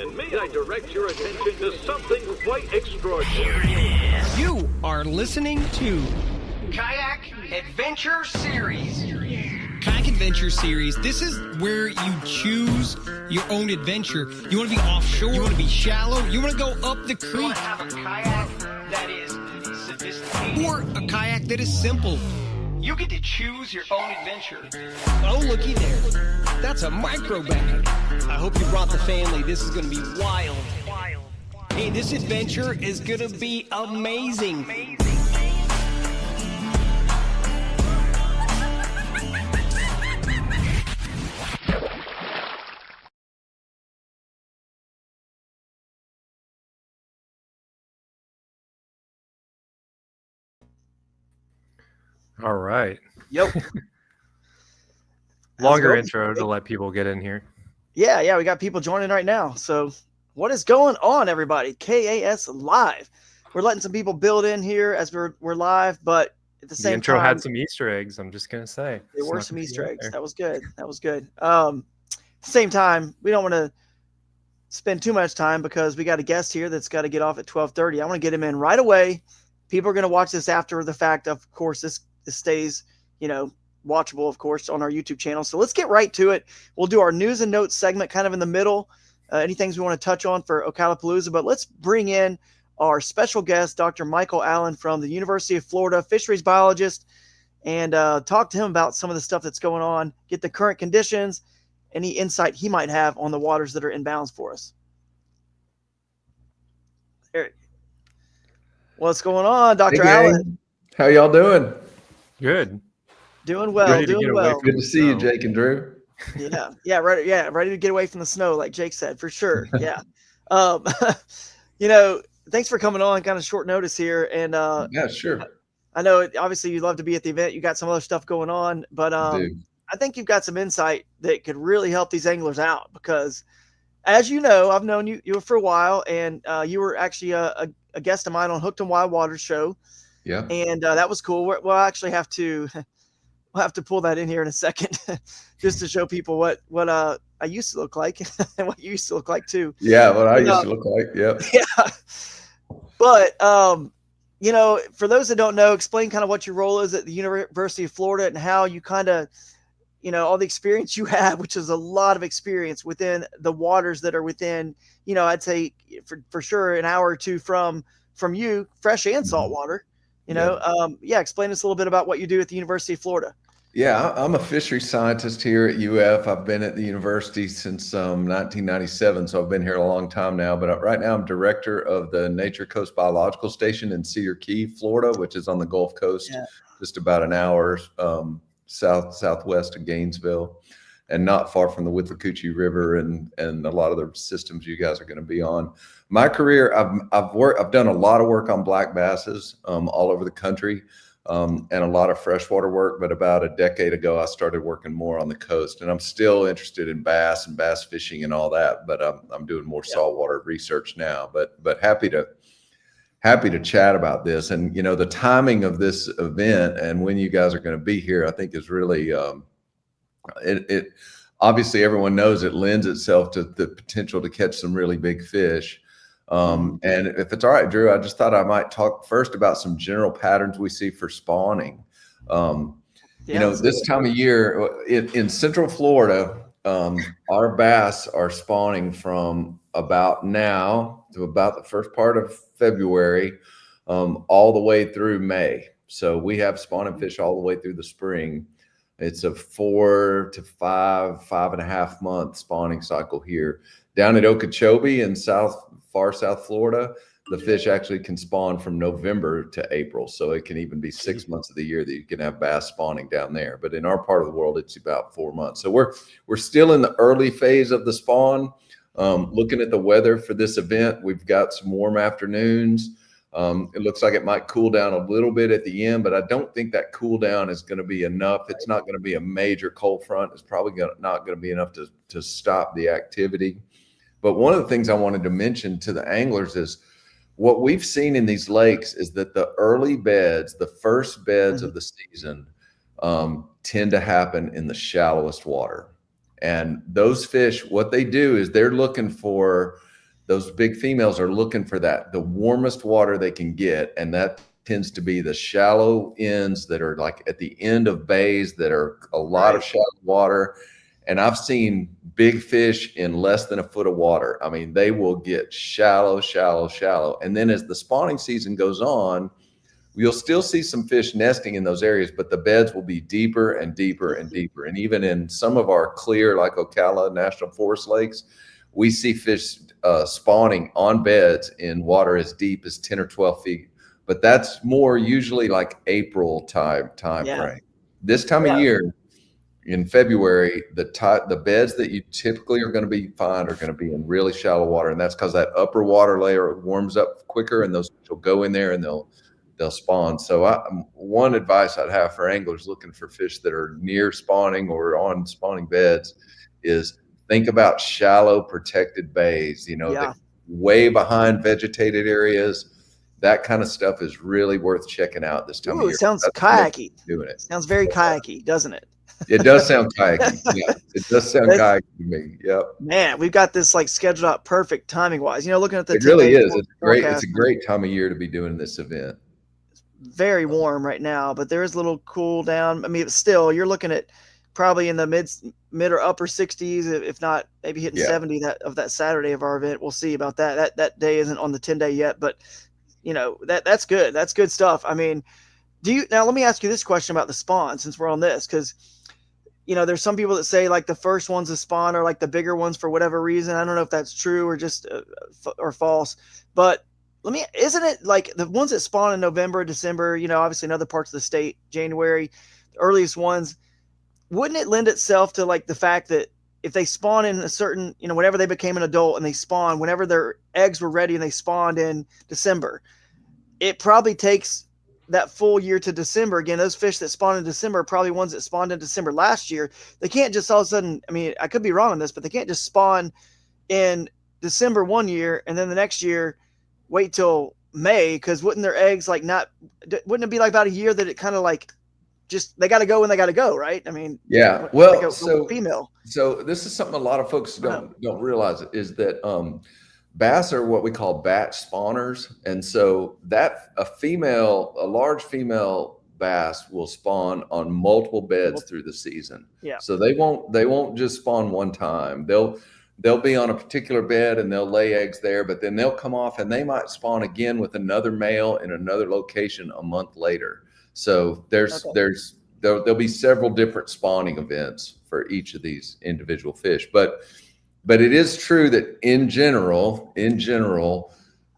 And may I direct your attention to something quite extraordinary. You are listening to Kayak Adventure Series. Kayak Adventure Series. This is where you choose your own adventure. You want to be offshore, you want to be shallow, you want to go up the You creek, want to have a kayak that is sophisticated. or a kayak that is simple. You get to choose your own adventure. Oh, looky there. That's a micro bag. I hope you brought the family. This is going to be wild. Hey, this adventure is going to be amazing. All right. Yep. Longer go. intro to let people get in here. Yeah, we got people joining right now. So what is going on, everybody? KAS Live. We're letting some people build in here as we're live, but at the The same intro time, had some Easter eggs. I'm just gonna say there were Snuck some a few Easter in eggs. there. That was good. At the same time, we don't want to spend too much time because we got a guest here that's got to get off at 12:30. I want to get him in right away. People are going to watch this after the fact. Of course, this stays, watchable, of course, on our YouTube channel. So let's get right to it. We'll do our news and notes segment kind of in the middle. Any things we want to touch on for Ocalapalooza, but let's bring in our special guest, Dr. Michael Allen from the University of Florida, fisheries biologist, and talk to him about some of the stuff that's going on, get the current conditions, any insight he might have on the waters that are in bounds for us. Eric, what's going on, Dr. Allen? How y'all doing? Good. Doing well, Ready to get doing away well. from- Good to see you, Jake and Drew. Ready to get away from the snow, like Jake said, for sure. Yeah. Thanks for coming on, kind of short notice here. And Yeah, sure. I know obviously you'd love to be at the event. You got some other stuff going on, but Dude. I think you've got some insight that could really help these anglers out because, as you know, I've known you for a while, and you were actually a guest of mine on Hooked on Wild Waters show. Yeah. And that was cool. We'll actually have to pull that in here in a second, just to show people what I used to look like and what you used to look like too. Yeah, what I used to look like. Yep. Yeah. But for those that don't know, explain kind of what your role is at the University of Florida and how you kind of, all the experience you have, which is a lot of experience within the waters that are within, I'd say for sure an hour or two from you, fresh and salt water. Explain us a little bit about what you do at the University of Florida. Yeah, I'm a fisheries scientist here at UF. I've been at the university since 1997, so I've been here a long time now. But right now I'm director of the Nature Coast Biological Station in Cedar Key, Florida, which is on the Gulf Coast, just about an hour southwest of Gainesville, and not far from the Withlacoochee River and a lot of the systems you guys are going to be on. My career, I've done a lot of work on black basses all over the country. And a lot of freshwater work, but about a decade ago, I started working more on the coast, and I'm still interested in bass and bass fishing and all that, but I'm doing more saltwater research now, but happy to chat about this. And, the timing of this event and when you guys are going to be here, I think is really, it obviously everyone knows it lends itself to the potential to catch some really big fish. And if it's all right, Drew, I just thought I might talk first about some general patterns we see for spawning. This time of year in Central Florida, our bass are spawning from about now to about the first part of February, all the way through May. So we have spawning fish all the way through the spring. It's a 4 to 5.5 month spawning cycle here. Down at Okeechobee in far South Florida, the fish actually can spawn from November to April. So it can even be 6 months of the year that you can have bass spawning down there. But in our part of the world, it's about 4 months. So we're still in the early phase of the spawn. Looking at the weather for this event, we've got some warm afternoons. It looks like it might cool down a little bit at the end, but I don't think that cool down is going to be enough. It's not going to be a major cold front. It's probably not going to be enough to stop the activity. But one of the things I wanted to mention to the anglers is what we've seen in these lakes is that the early beds, the first beds of the season, tend to happen in the shallowest water. And those fish, what they do is they're looking for those big females are looking for the warmest water they can get, and that tends to be the shallow ends that are like at the end of bays that are a lot of shallow water. And I've seen big fish in less than a foot of water. I mean, they will get shallow, shallow, shallow. And then as the spawning season goes on, you'll still see some fish nesting in those areas, but the beds will be deeper and deeper and deeper. And even in some of our clear, like Ocala National Forest lakes, we see fish spawning on beds in water as deep as 10 or 12 feet. But that's more usually like April time frame. This time of year, in February, the beds that you typically are going to find are going to be in really shallow water, and that's because that upper water layer warms up quicker, and those will go in there and they'll spawn. So one advice I'd have for anglers looking for fish that are near spawning or on spawning beds is think about shallow protected bays. Way behind vegetated areas. That kind of stuff is really worth checking out this time of year. It sounds kayaky. Doing it Sounds very kayaky, doesn't it? It does sound kayaky. Yeah, it does sound kayaky to me. Yep. Man, we've got this like scheduled out perfect timing wise. Looking at the it really is. It's great. It's a great time of year to be doing this event. Very warm right now, but there is a little cool down. I mean, still, you're looking at probably in the mid or upper 60s, if not maybe hitting 70 that Saturday of our event. We'll see about that. That day isn't on the 10-day yet, but that's good. That's good stuff. I mean, now let me ask you this question about the spawn since we're on this, because there's some people that say like the first ones to spawn are like the bigger ones for whatever reason. I don't know if that's true or just or false, but isn't it like the ones that spawn in November, December, obviously in other parts of the state, January, the earliest ones, wouldn't it lend itself to like the fact that if they spawn in a certain, whenever they became an adult and they spawn, whenever their eggs were ready and they spawned in December, it probably takes that full year to December. Again, those fish that spawned in December are probably ones that spawned in December last year. They can't just all of a sudden, I mean, I could be wrong on this, but they can't just spawn in December one year and then the next year wait till May, because wouldn't their eggs wouldn't it be like about a year that it kind of like just they got to go when they got to go, right? I mean, yeah. Well, like female. So this is something a lot of folks don't realize is that bass are what we call batch spawners, and so that a large female bass will spawn on multiple beds through the season. Yeah. So they won't just spawn one time. They'll be on a particular bed and they'll lay eggs there, but then they'll come off and they might spawn again with another male in another location a month later. So there'll be several different spawning events for each of these individual fish. But it is true that in general,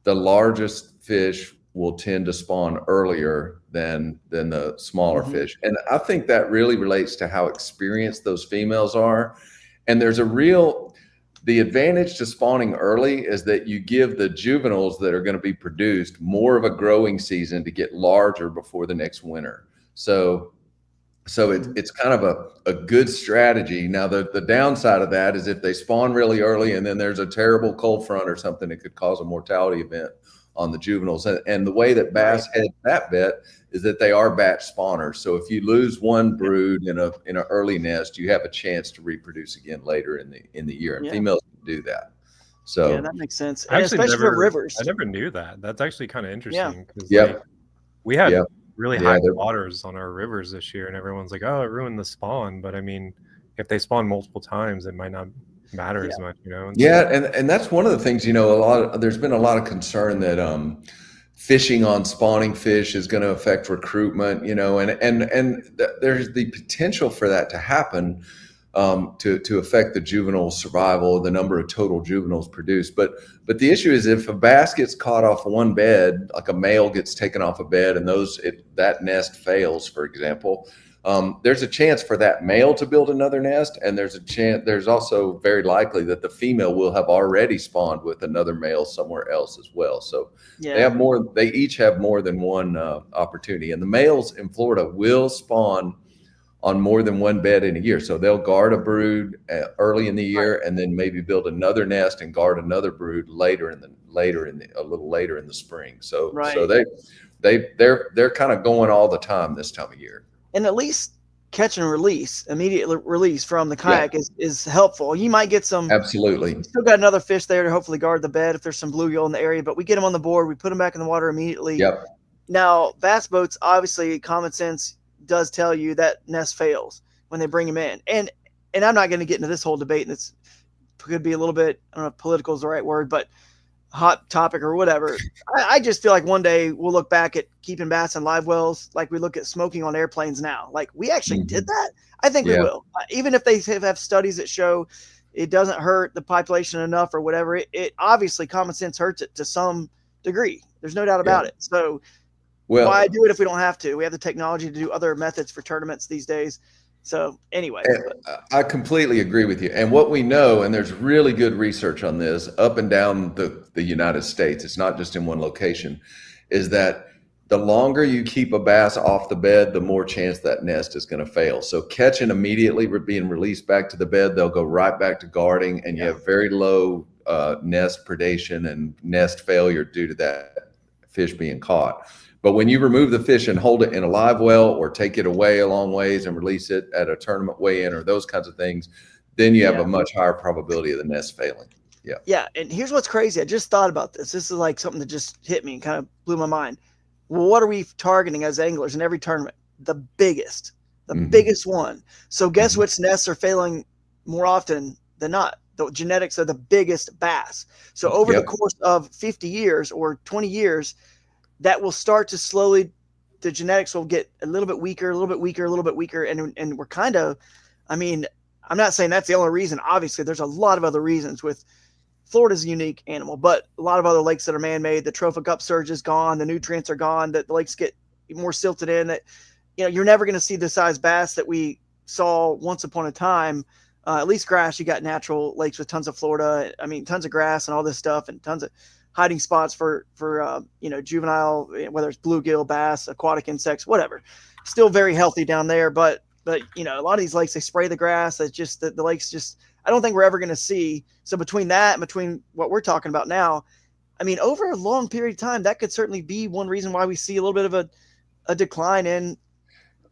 the largest fish will tend to spawn earlier than the smaller fish. And I think that really relates to how experienced those females are. And the advantage to spawning early is that you give the juveniles that are going to be produced more of a growing season to get larger before the next winter. So it's kind of a good strategy. Now, the downside of that is if they spawn really early and then there's a terrible cold front or something, it could cause a mortality event on the juveniles. And the way that bass head that bet is that they are batch spawners. So if you lose one brood in an early nest, you have a chance to reproduce again later in the year. And females can do that. So yeah, that makes sense. And especially for rivers. I never knew that. That's actually kind of interesting. We had really high waters on our rivers this year, and everyone's like, "Oh, it ruined the spawn." But I mean, if they spawn multiple times, it might not matter as much, And that's one of the things, there's been a lot of concern that fishing on spawning fish is going to affect recruitment, and there's the potential for that to happen, to affect the juvenile survival, the number of total juveniles produced. But the issue is if a bass gets caught off one bed, like a male gets taken off a bed and that nest fails, for example, there's a chance for that male to build another nest. And there's also very likely that the female will have already spawned with another male somewhere else as well. So they each have more than one opportunity. And the males in Florida will spawn on more than one bed in a year. So they'll guard a brood early in the year and then maybe build another nest and guard another brood a little later in the spring. So they're kind of going all the time this time of year. And at least catch and release, immediate release from the kayak is helpful. You might get some. Absolutely. You still got another fish there to hopefully guard the bed if there's some bluegill in the area, but we get them on the board. We put them back in the water immediately. Yep. Now, bass boats, obviously, common sense does tell you that nest fails when they bring them in. And I'm not going to get into this whole debate, and it's could be a little bit, I don't know if political is the right word, but hot topic or whatever. I just feel like one day we'll look back at keeping bass in live wells like we look at smoking on airplanes now. Like, we actually did that? I think we will. Even if they have studies that show it doesn't hurt the population enough or whatever, it obviously common sense hurts it to some degree. There's no doubt about it. So why do it if we don't have to? We have the technology to do other methods for tournaments these days. So anyway, I completely agree with you. And what we know, and there's really good research on this up and down the United States, it's not just in one location, is that the longer you keep a bass off the bed, the more chance that nest is going to fail. So catching immediately, being released back to the bed, they'll go right back to guarding, and you have very low nest predation and nest failure due to that fish being caught. But when you remove the fish and hold it in a live well or take it away a long ways and release it at a tournament weigh-in or those kinds of things, then you have a much higher probability of the nest failing. Yeah. Yeah. And here's what's crazy. I just thought about this. This is like something that just hit me and kind of blew my mind. Well, what are we targeting as anglers in every tournament? The biggest one. So guess which nests are failing more often than not? The genetics of the biggest bass. So over the course of 50 years or 20 years, that will start to slowly, the genetics will get a little bit weaker, a little bit weaker, a little bit weaker. And we're kind of, I mean, I'm not saying that's the only reason. Obviously, there's a lot of other reasons. With Florida's a unique animal, but a lot of other lakes that are man-made, the trophic upsurge is gone, the nutrients are gone, that the lakes get more silted in, that, you know, you're never going to see the size bass that we saw once upon a time. At least grass, you got natural lakes with tons of Florida. I mean, tons of grass and all this stuff, and tons of hiding spots for juvenile, whether it's bluegill, bass, aquatic insects, whatever. Still very healthy down there, but you know, a lot of these lakes, they spray the grass. It's just the lakes just, I don't think we're ever going to see. So between that and between what we're talking about now, I mean, over a long period of time, that could certainly be one reason why we see a little bit of a decline in,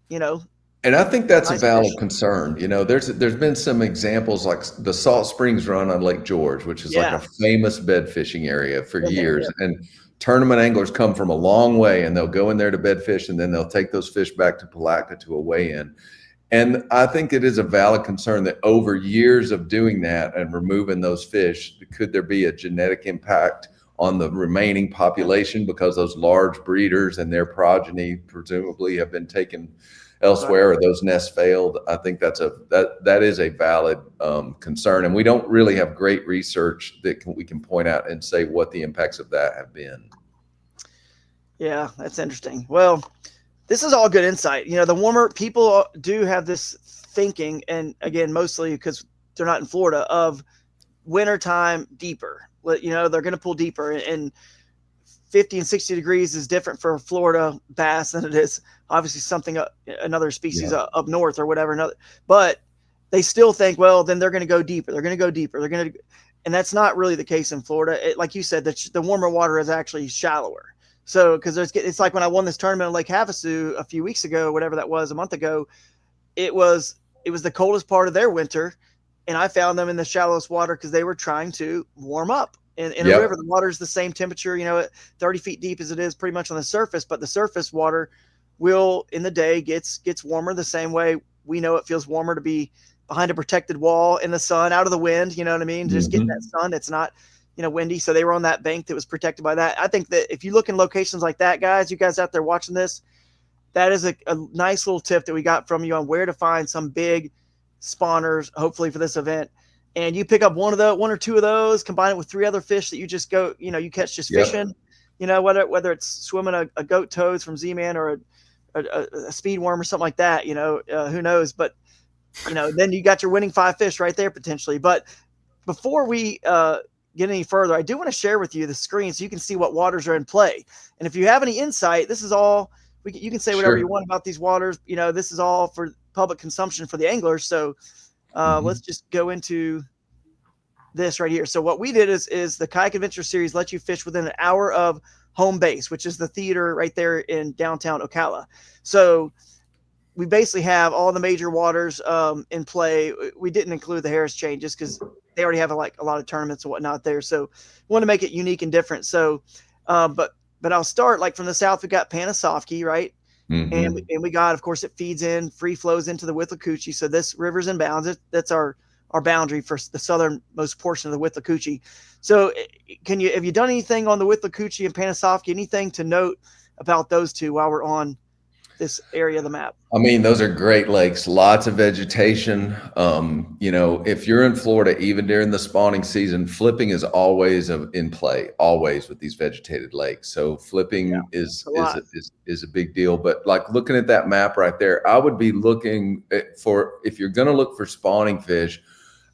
you know. And I think that's a valid concern. You know, there's been some examples like the Salt Springs Run on Lake George, which is like a famous bed fishing area for years. And tournament anglers come from a long way, and they'll go in there to bed fish, and then they'll take those fish back to Palatka to a weigh-in. And I think it is a valid concern that over years of doing that and removing those fish, could there be a genetic impact on the remaining population because those large breeders and their progeny presumably have been taken elsewhere, or those nests failed? I think that is a valid concern, and we don't really have great research that we can point out and say what the impacts of that have been. Yeah, that's interesting. Well, this is all good insight. You know, the warmer people do have this thinking, and again, mostly because they're not in Florida, of wintertime deeper. You know, they're going to pull deeper, and 50 and 60 degrees is different for Florida bass than it is obviously something, another species up north or whatever. But they still think, well, then they're going to go deeper. They're going to go deeper. And that's not really the case in Florida. Like you said, the warmer water is actually shallower. So, because it's like when I won this tournament in Lake Havasu a few weeks ago, whatever that was, a month ago, it was the coldest part of their winter, and I found them in the shallowest water because they were trying to warm up. In a river, the water is the same temperature, you know, 30 feet deep as it is pretty much on the surface, but the surface water will, in the day, gets warmer the same way we know it feels warmer to be behind a protected wall in the sun, out of the wind, you know what I mean? Just getting that sun. It's not, you know, windy. So they were on that bank that was protected by that. I think that if you look in locations like that, guys, you guys out there watching this, that is a nice little tip that we got from you on where to find some big spawners, hopefully for this event. And you pick up one or two of those, combine it with 3 other fish that you just go, you know, you catch just fishing, you know, whether it's swimming a goat toads from Z-Man or a speed worm or something like that, you know, who knows, but you know, then you got your winning 5 fish right there potentially. But before we get any further, I do want to share with you the screen so you can see what waters are in play. And if you have any insight, this is all, you can say whatever you want about these waters. You know, this is all for public consumption for the anglers. So let's just go into this right here. So what we did is the Kayak Adventure Series lets you fish within an hour of home base, which is the theater right there in downtown Ocala. So we basically have all the major waters in play. We didn't include the Harris Chain just because they already have a lot of tournaments and whatnot there. So we want to make it unique and different. So, but I'll start like from the south. We got Panasofki, right? Mm-hmm. And we got, of course, it feeds in, free flows into the Withlacoochee. So this river's in bounds. That's our boundary for the southernmost portion of the Withlacoochee. So have you done anything on the Withlacoochee and Panasofki? Anything to note about those two while we're on this area of the map? I mean, those are great lakes, lots of vegetation. If you're in Florida, even during the spawning season, flipping is always in play, always with these vegetated lakes. So flipping is a big deal. But like looking at that map right there, I would be looking if you're going to look for spawning fish,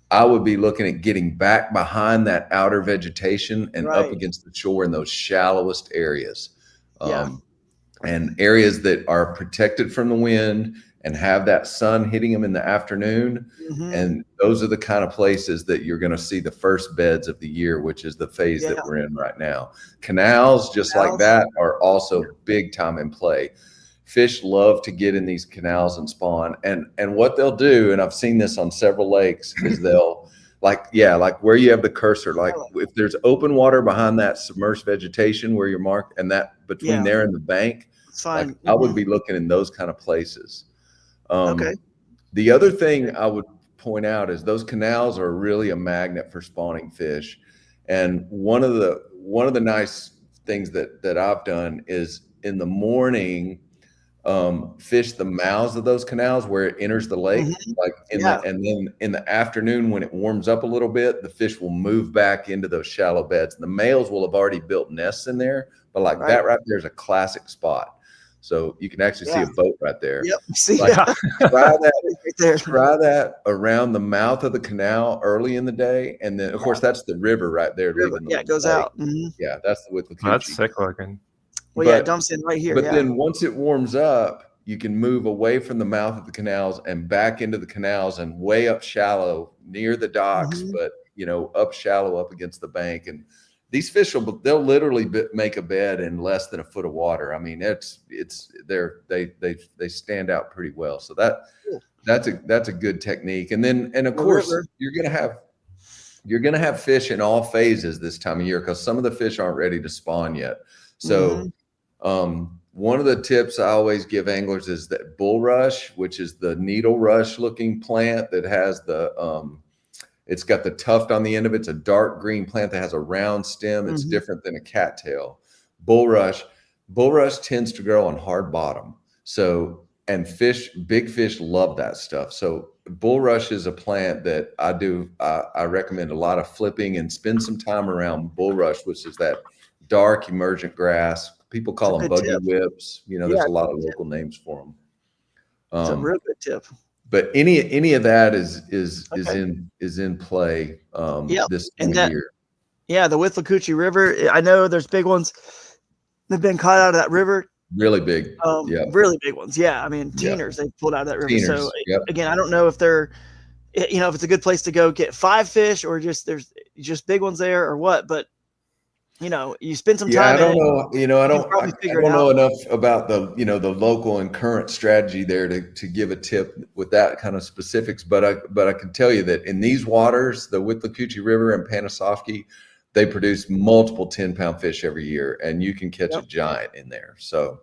I would be looking at getting back behind that outer vegetation and up against the shore in those shallowest areas. And areas that are protected from the wind and have that sun hitting them in the afternoon. Mm-hmm. And those are the kind of places that you're going to see the first beds of the year, which is the phase that we're in right now. Canals, just like that, are also big time in play. Fish love to get in these canals and spawn. And what they'll do, and I've seen this on several lakes, is they'll like where you have the cursor, like if there's open water behind that submerged vegetation where you're marked, and that between there and the bank, fine. Like, I would be looking in those kind of places. The other thing I would point out is those canals are really a magnet for spawning fish. And one of the nice things that I've done is in the morning, fish the mouths of those canals where it enters the lake, and then in the afternoon when it warms up a little bit, the fish will move back into those shallow beds. The males will have already built nests in there, but that right there is a classic spot. So you can actually see a boat right there. Yep. See, try that around the mouth of the canal early in the day, and then of course that's the river right there. It goes out. Mm-hmm. Yeah, that's the Withlacoochee. That's sick looking. Well, it dumps in right here. But then once it warms up, you can move away from the mouth of the canals and back into the canals and way up shallow near the docks, but up shallow up against the bank. And these fish they'll literally make a bed in less than a foot of water. I mean, they stand out pretty well. So that's a good technique. And of course you're gonna have fish in all phases this time of year because some of the fish aren't ready to spawn yet. So one of the tips I always give anglers is that bulrush, which is the needle rush looking plant that has it's got the tuft on the end of it. It's a dark green plant that has a round stem. It's different than a cattail. Bulrush tends to grow on hard bottom. So, and big fish love that stuff. So bulrush is a plant that I recommend a lot of flipping and spend some time around bulrush, which is that dark emergent grass. People call them buggy whips. There's a lot of local names for them. It's a real good tip. But any of that is in play this time of year. Yeah, the Withlacoochee River. I know there's big ones that've been caught out of that river. Really big. Really big ones. Yeah, I mean teeners they pulled out of that river. So again, I don't know if they're, if it's a good place to go get 5 fish or there's just big ones there or what. But you spend some time. I don't know. I don't know enough about the local and current strategy there to give a tip with that kind of specifics. But I can tell you that in these waters, the Withlacoochee River and Panasofki, they produce multiple 10-pound fish every year, and you can catch a giant in there. So,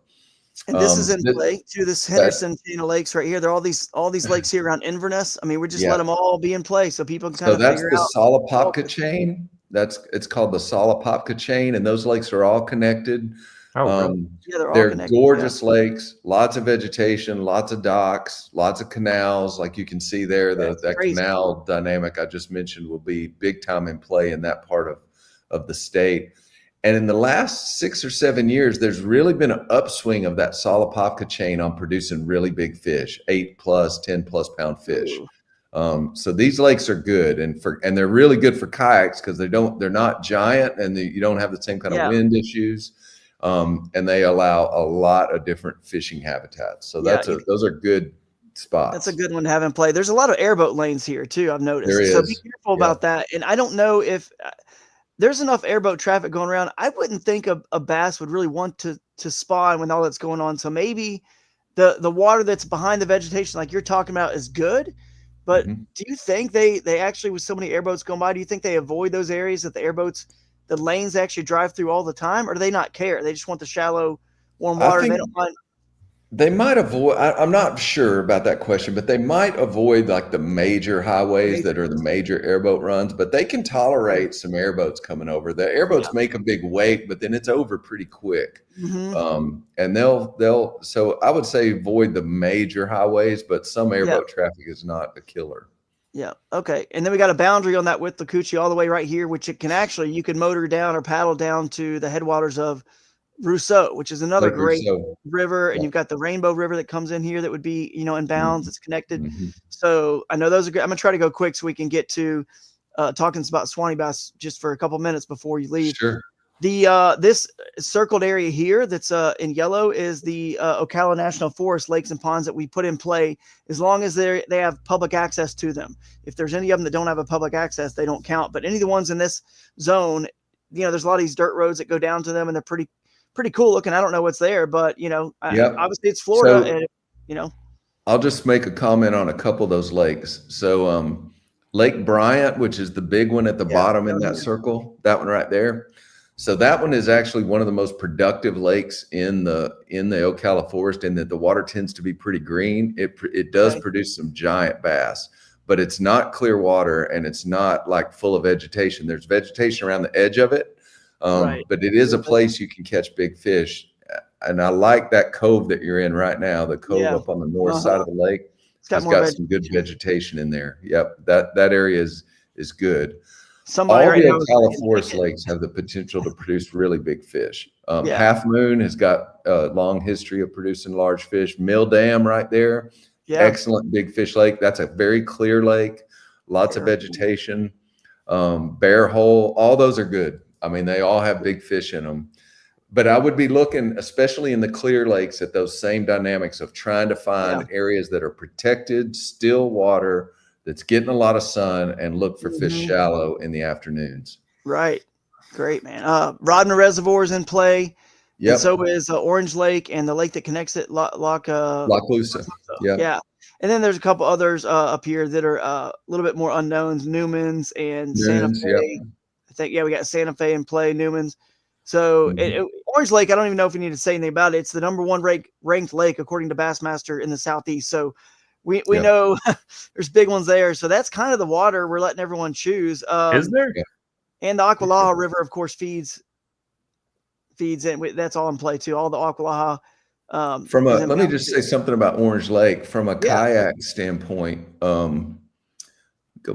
and this is in play too. This Henderson chain of lakes right here. There are all these lakes here around Inverness. I mean, we just let them all be in play so people can kind of figure out. So that's the Ocalapalooza chain. It's called the Ocalapalooza chain, and those lakes are all connected. They're all connected, gorgeous lakes, lots of vegetation, lots of docks, lots of canals. Like you can see there, that canal dynamic I just mentioned will be big time in play in that part of the state. And in the last 6 or 7 years, there's really been an upswing of that Ocalapalooza chain on producing really big fish, 8+, 10+ pound fish. Ooh. So these lakes are good, and they're really good for kayaks because they're not giant, and you don't have the same kind of wind issues, and they allow a lot of different fishing habitats. So those are good spots. That's a good one to have in play. There's a lot of airboat lanes here too, I've noticed. There is. So be careful about that. And I don't know if there's enough airboat traffic going around. I wouldn't think a bass would really want to spawn when all that's going on. So maybe the water that's behind the vegetation, like you're talking about, is good. But do you think they actually, with so many airboats going by, do you think they avoid those areas that the lanes actually drive through all the time, or do they not care? They just want the shallow, warm water. And they don't mind. They might avoid, I'm not sure about that question, but they might avoid like the major highways that are the major airboat runs, but they can tolerate some airboats coming over. The airboats make a big wake, but then it's over pretty quick. And so I would say avoid the major highways, but some airboat traffic is not a killer. Yeah. Okay. And then we got a boundary on that with the Coochie all the way right here, which you can motor down or paddle down to the headwaters of Rousseau, which is another great river. And you've got the Rainbow River that comes in here that would be, in bounds. It's connected. So I know those are good. I'm going to try to go quick so we can get to talking about Swanee bass just for a couple minutes before you leave. Sure. This circled area here that's in yellow is the Ocala National Forest lakes and ponds that we put in play, as long as they have public access to them. If there's any of them that don't have a public access, they don't count. But any of the ones in this zone, there's a lot of these dirt roads that go down to them, and they're pretty cool looking. I don't know what's there, but obviously it's Florida. So, I'll just make a comment on a couple of those lakes. So Lake Bryant, which is the big one at the bottom in that circle, that one right there. So that one is actually one of the most productive lakes in the Ocala Forest, in that the water tends to be pretty green. It does produce some giant bass, but it's not clear water, and it's not like full of vegetation. There's vegetation around the edge of it, but it is a place you can catch big fish. And I like that cove that you're in right now, the cove up on the north side of the lake. It's got some good vegetation in there. Yep, that area is good. All the Ocala Forest lakes have the potential to produce really big fish. Half Moon has got a long history of producing large fish. Mill Dam right there, excellent big fish lake. That's a very clear lake, lots of vegetation. Bear Hole, all those are good. I mean, they all have big fish in them. But I would be looking, especially in the clear lakes, at those same dynamics of trying to find areas that are protected, still water, that's getting a lot of sun, and look for fish shallow in the afternoons. Right. Great, man. Rodman Reservoir is in play. Yeah. So is Orange Lake and the lake that connects it, Ocalapalooza. Yeah. And then there's a couple others up here that are a little bit more unknowns, Newman's and Santa Fe. I think, we got Santa Fe in play, Newman's. So Orange Lake, I don't even know if we need to say anything about it. It's the number one ranked lake, according to Bassmaster, in the Southeast. So we know there's big ones there. So that's kind of the water we're letting everyone choose. Is there? And the Ocalaha River, of course, feeds in. That's all in play too. All the Ocalaha. Let me just say something about Orange Lake from a kayak standpoint. Go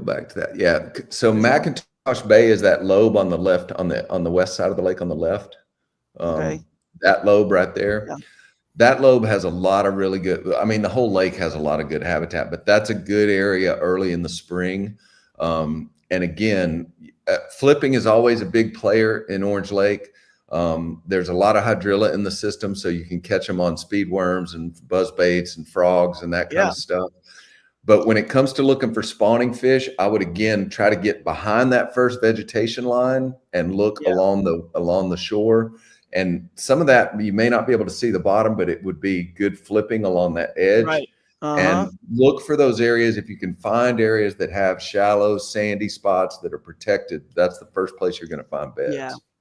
back to that. Yeah. So McIntosh Bay is that lobe on the left, on the west side of the lake on the left. That lobe right there. Yeah. That lobe has a lot of really good, I mean, the whole lake has a lot of good habitat, but that's a good area early in the spring. And again, flipping is always a big player in Orange Lake. There's a lot of hydrilla in the system, so you can catch them on speed worms and buzz baits and frogs and that kind of stuff. But when it comes to looking for spawning fish, I would again try to get behind that first vegetation line and look along the shore. And some of that you may not be able to see the bottom, but it would be good flipping along that edge. Right. And look for those areas. If you can find areas that have shallow, sandy spots that are protected, that's the first place you're going to find beds.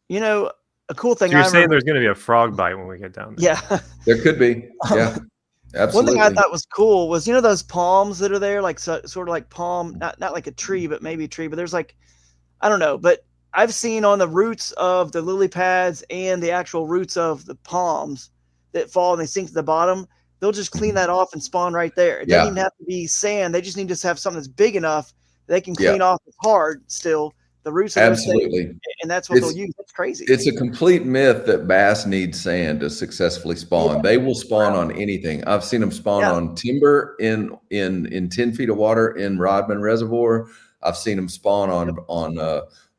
Yeah. A cool thing. So you're saying there's going to be a frog bite when we get down there? Yeah. There could be. Yeah. Absolutely. One thing I thought was cool was, those palms that are there, like sort of like palm, not like a tree, but maybe a tree, but there's like, I don't know, but I've seen on the roots of the lily pads and the actual roots of the palms that fall and they sink to the bottom, they'll just clean that off and spawn right there. It doesn't even have to be sand. They just need to have something that's big enough that they can clean off. It's hard still. The roots are absolutely, and that's what they'll use. That's crazy. It's a complete myth that bass need sand to successfully spawn. They will spawn on anything. I've seen them spawn on timber in 10 feet of water in Rodman Reservoir. I've seen them spawn on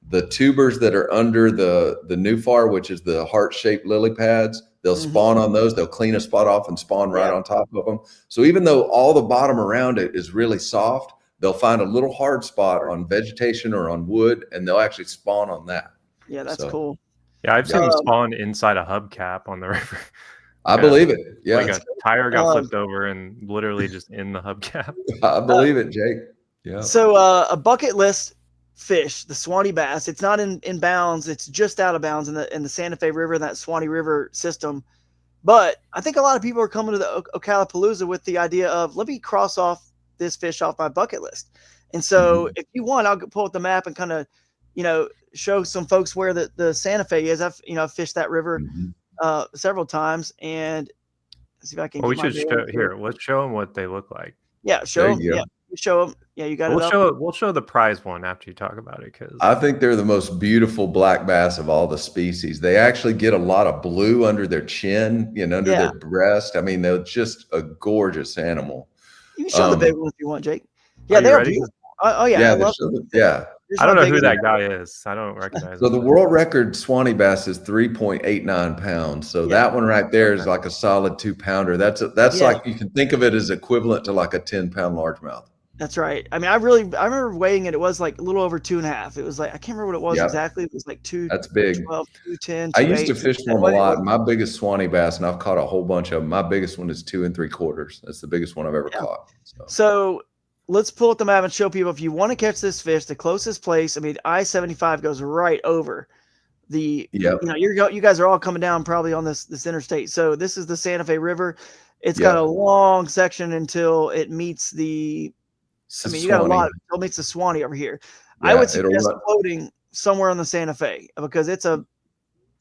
the tubers that are under the nufar, which is the heart-shaped lily pads. They'll spawn on those. They'll clean a spot off and spawn right on top of them. So even though all the bottom around it is really soft, they'll find a little hard spot on vegetation or on wood, and they'll actually spawn on that. Yeah, that's cool. Yeah, I've seen them spawn inside a hubcap on the river. I believe it. Yeah. Like a tire got flipped over and literally just in the hubcap. I believe it, Jake. Yeah. So a bucket list fish, the Swanee bass, it's not in bounds. It's just out of bounds in the Santa Fe River, that Swanee River system. But I think a lot of people are coming to the Ocalapalooza with the idea of, let me cross off this fish off my bucket list. And so if you want, I'll pull up the map and kind of, show some folks where the Santa Fe is. I've fished that river several times, and see if I can. Well, we should show here. Let's show them what they look like. Yeah, show them. Yeah, show them. Yeah, you got it. We'll show the prize one after you talk about it, because I think they're the most beautiful black bass of all the species. They actually get a lot of blue under their chin and under their breast. I mean, they're just a gorgeous animal. You can show the big one if you want, Jake. Yeah, they're beautiful. Oh yeah, yeah, I love I don't know who that guy is. I don't recognize him. So the world record Swanee bass is 3.89 pounds. So that one right there is like a solid 2-pounder. That's like, you can think of it as equivalent to like a 10-pound largemouth. That's right. I mean, I remember weighing it. It was like a little over 2.5. It was like, I can't remember what it was exactly. It was like 2. That's big. 12, 210. I used to fish for them a lot. My biggest Swanee bass, and I've caught a whole bunch of them. My biggest one is 2 3/4. That's the biggest one I've ever caught. So let's pull up the map and show people, if you want to catch this fish, the closest place. I mean, I-75 goes right over the. You guys are all coming down probably on this interstate. So this is the Santa Fe River. It's got a long section until it meets the. I mean, you got a lot until it meets the Swanee over here. Yeah, I would suggest floating somewhere on the Santa Fe, because it's a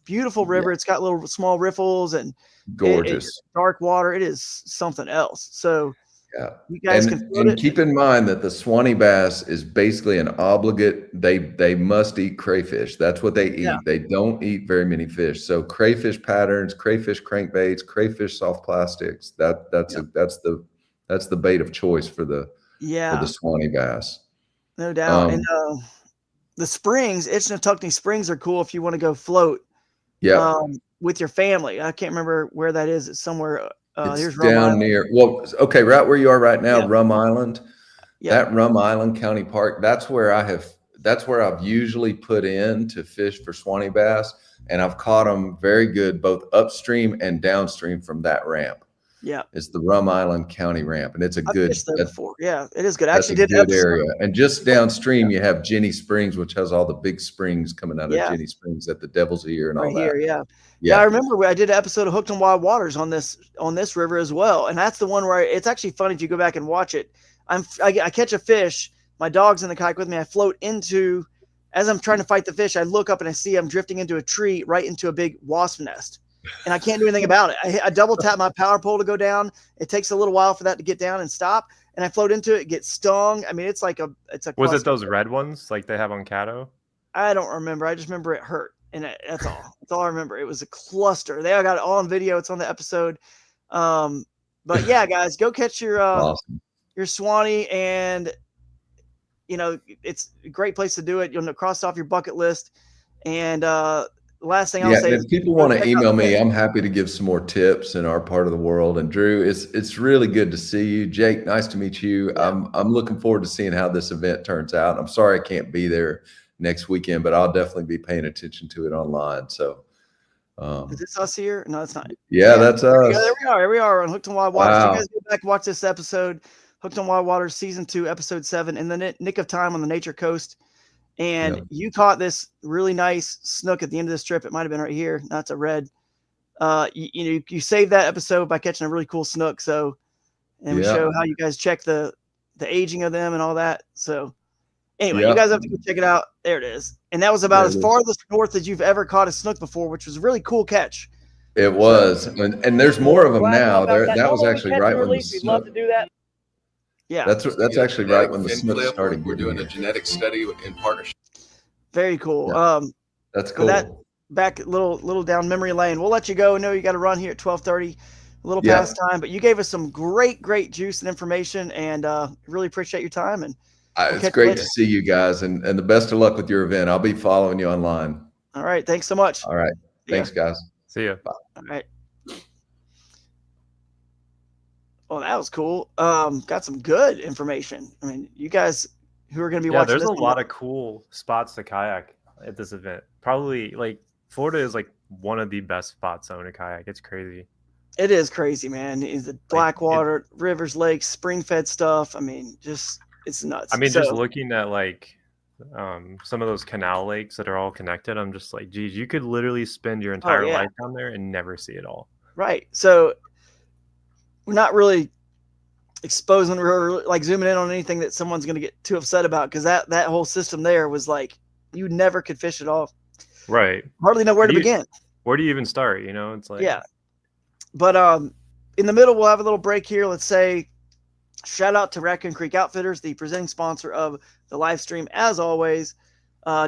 beautiful river. It's got little small riffles and gorgeous dark water. It is something else. So. Yeah, you guys can float it. Keep in mind that the Swanee bass is basically an obligate. They must eat crayfish. That's what they eat. Yeah. They don't eat very many fish. So crayfish patterns, crayfish crankbaits, crayfish soft plastics. That's the bait of choice for the Swanee bass. No doubt. And the springs, Itchinatuckney Springs, are cool if you want to go float. Yeah. With your family. I can't remember where that is. It's somewhere. It's down near, right where you are right now, Rum Island. That Rum Island County Park, that's where I've usually put in to fish for Swanee bass, and I've caught them very good both upstream and downstream from that ramp. Yeah, it's the Rum Island County ramp, and it's a good. Yeah, it is good. That's a good area. And just downstream, you have Jenny Springs, which has all the big springs coming out of Jenny Springs at the Devil's Ear and all that. Yeah, I remember I did an episode of Hooked on Wild Waters on this river as well, and that's the one where it's actually funny if you go back and watch it. I catch a fish, my dog's in the kayak with me. I float into, as I'm trying to fight the fish, I look up and I see I'm drifting into a tree, right into a big wasp nest. And I can't do anything about it. I double tap my power pole to go down. It takes a little while for that to get down and stop. And I float into it, get stung. I mean, it's a. Was it those red ones like they have on Caddo? I don't remember. I just remember it hurt, and that's all. That's all I remember. It was a cluster. They all got it all on video. It's on the episode. But yeah, guys, go catch your Swanee, and it's a great place to do it. You'll cross off your bucket list, and. Last thing I'll say, if people want to email me, I'm happy to give some more tips in our part of the world. And Drew, it's really good to see you. Jake, nice to meet you. Yeah. I'm looking forward to seeing how this event turns out. I'm sorry I can't be there next weekend, but I'll definitely be paying attention to it online. So is this us here? No, it's not. Yeah, that's us. There we are on Hooked on Wild Waters. Wow. You guys go back and watch this episode, Hooked on Wild Waters Season 2, Episode 7, in the nick of time on the Nature Coast. And you caught this really nice snook at the end of this trip. It might have been right here. That's a red. You saved that episode by catching a really cool snook. So, and we show how you guys check the aging of them and all that. So, anyway, you guys have to go check it out. There it is. And that was about as farthest north as you've ever caught a snook before, which was a really cool catch. It was, and there's more of them now. That was actually right when the snook. We'd love to do that. Yeah, that's actually right when the snook started. We're doing a genetic study in partnership. Very cool. Yeah. That's cool. That back little down memory lane. We'll let you go. I know you got to run here at 12:30, a little past time, but you gave us some great juice and information, and really appreciate your time. And it's great to see you guys, and the best of luck with your event. I'll be following you online. All right, thanks so much. All right, thanks, guys. See you. Bye. All right. Oh, that was cool. Got some good information. I mean, you guys who are going to be watching. There's a lot of cool spots to kayak at this event. Probably like Florida is like one of the best spots to own a kayak. It's crazy. It is crazy, man. The Blackwater, rivers, lakes, spring-fed stuff. I mean, just it's nuts. I mean, just looking at like some of those canal lakes that are all connected, I'm just like, geez, you could literally spend your entire life down there and never see it all. Right. So we're not really exposing or like zooming in on anything that someone's going to get too upset about, because that whole system there was like you never could fish it all. Right. Hardly know where to begin. Where do you even start? You know, it's like But in the middle, we'll have a little break here. Let's say shout out to Raccoon Creek Outfitters, the presenting sponsor of the live stream, as always.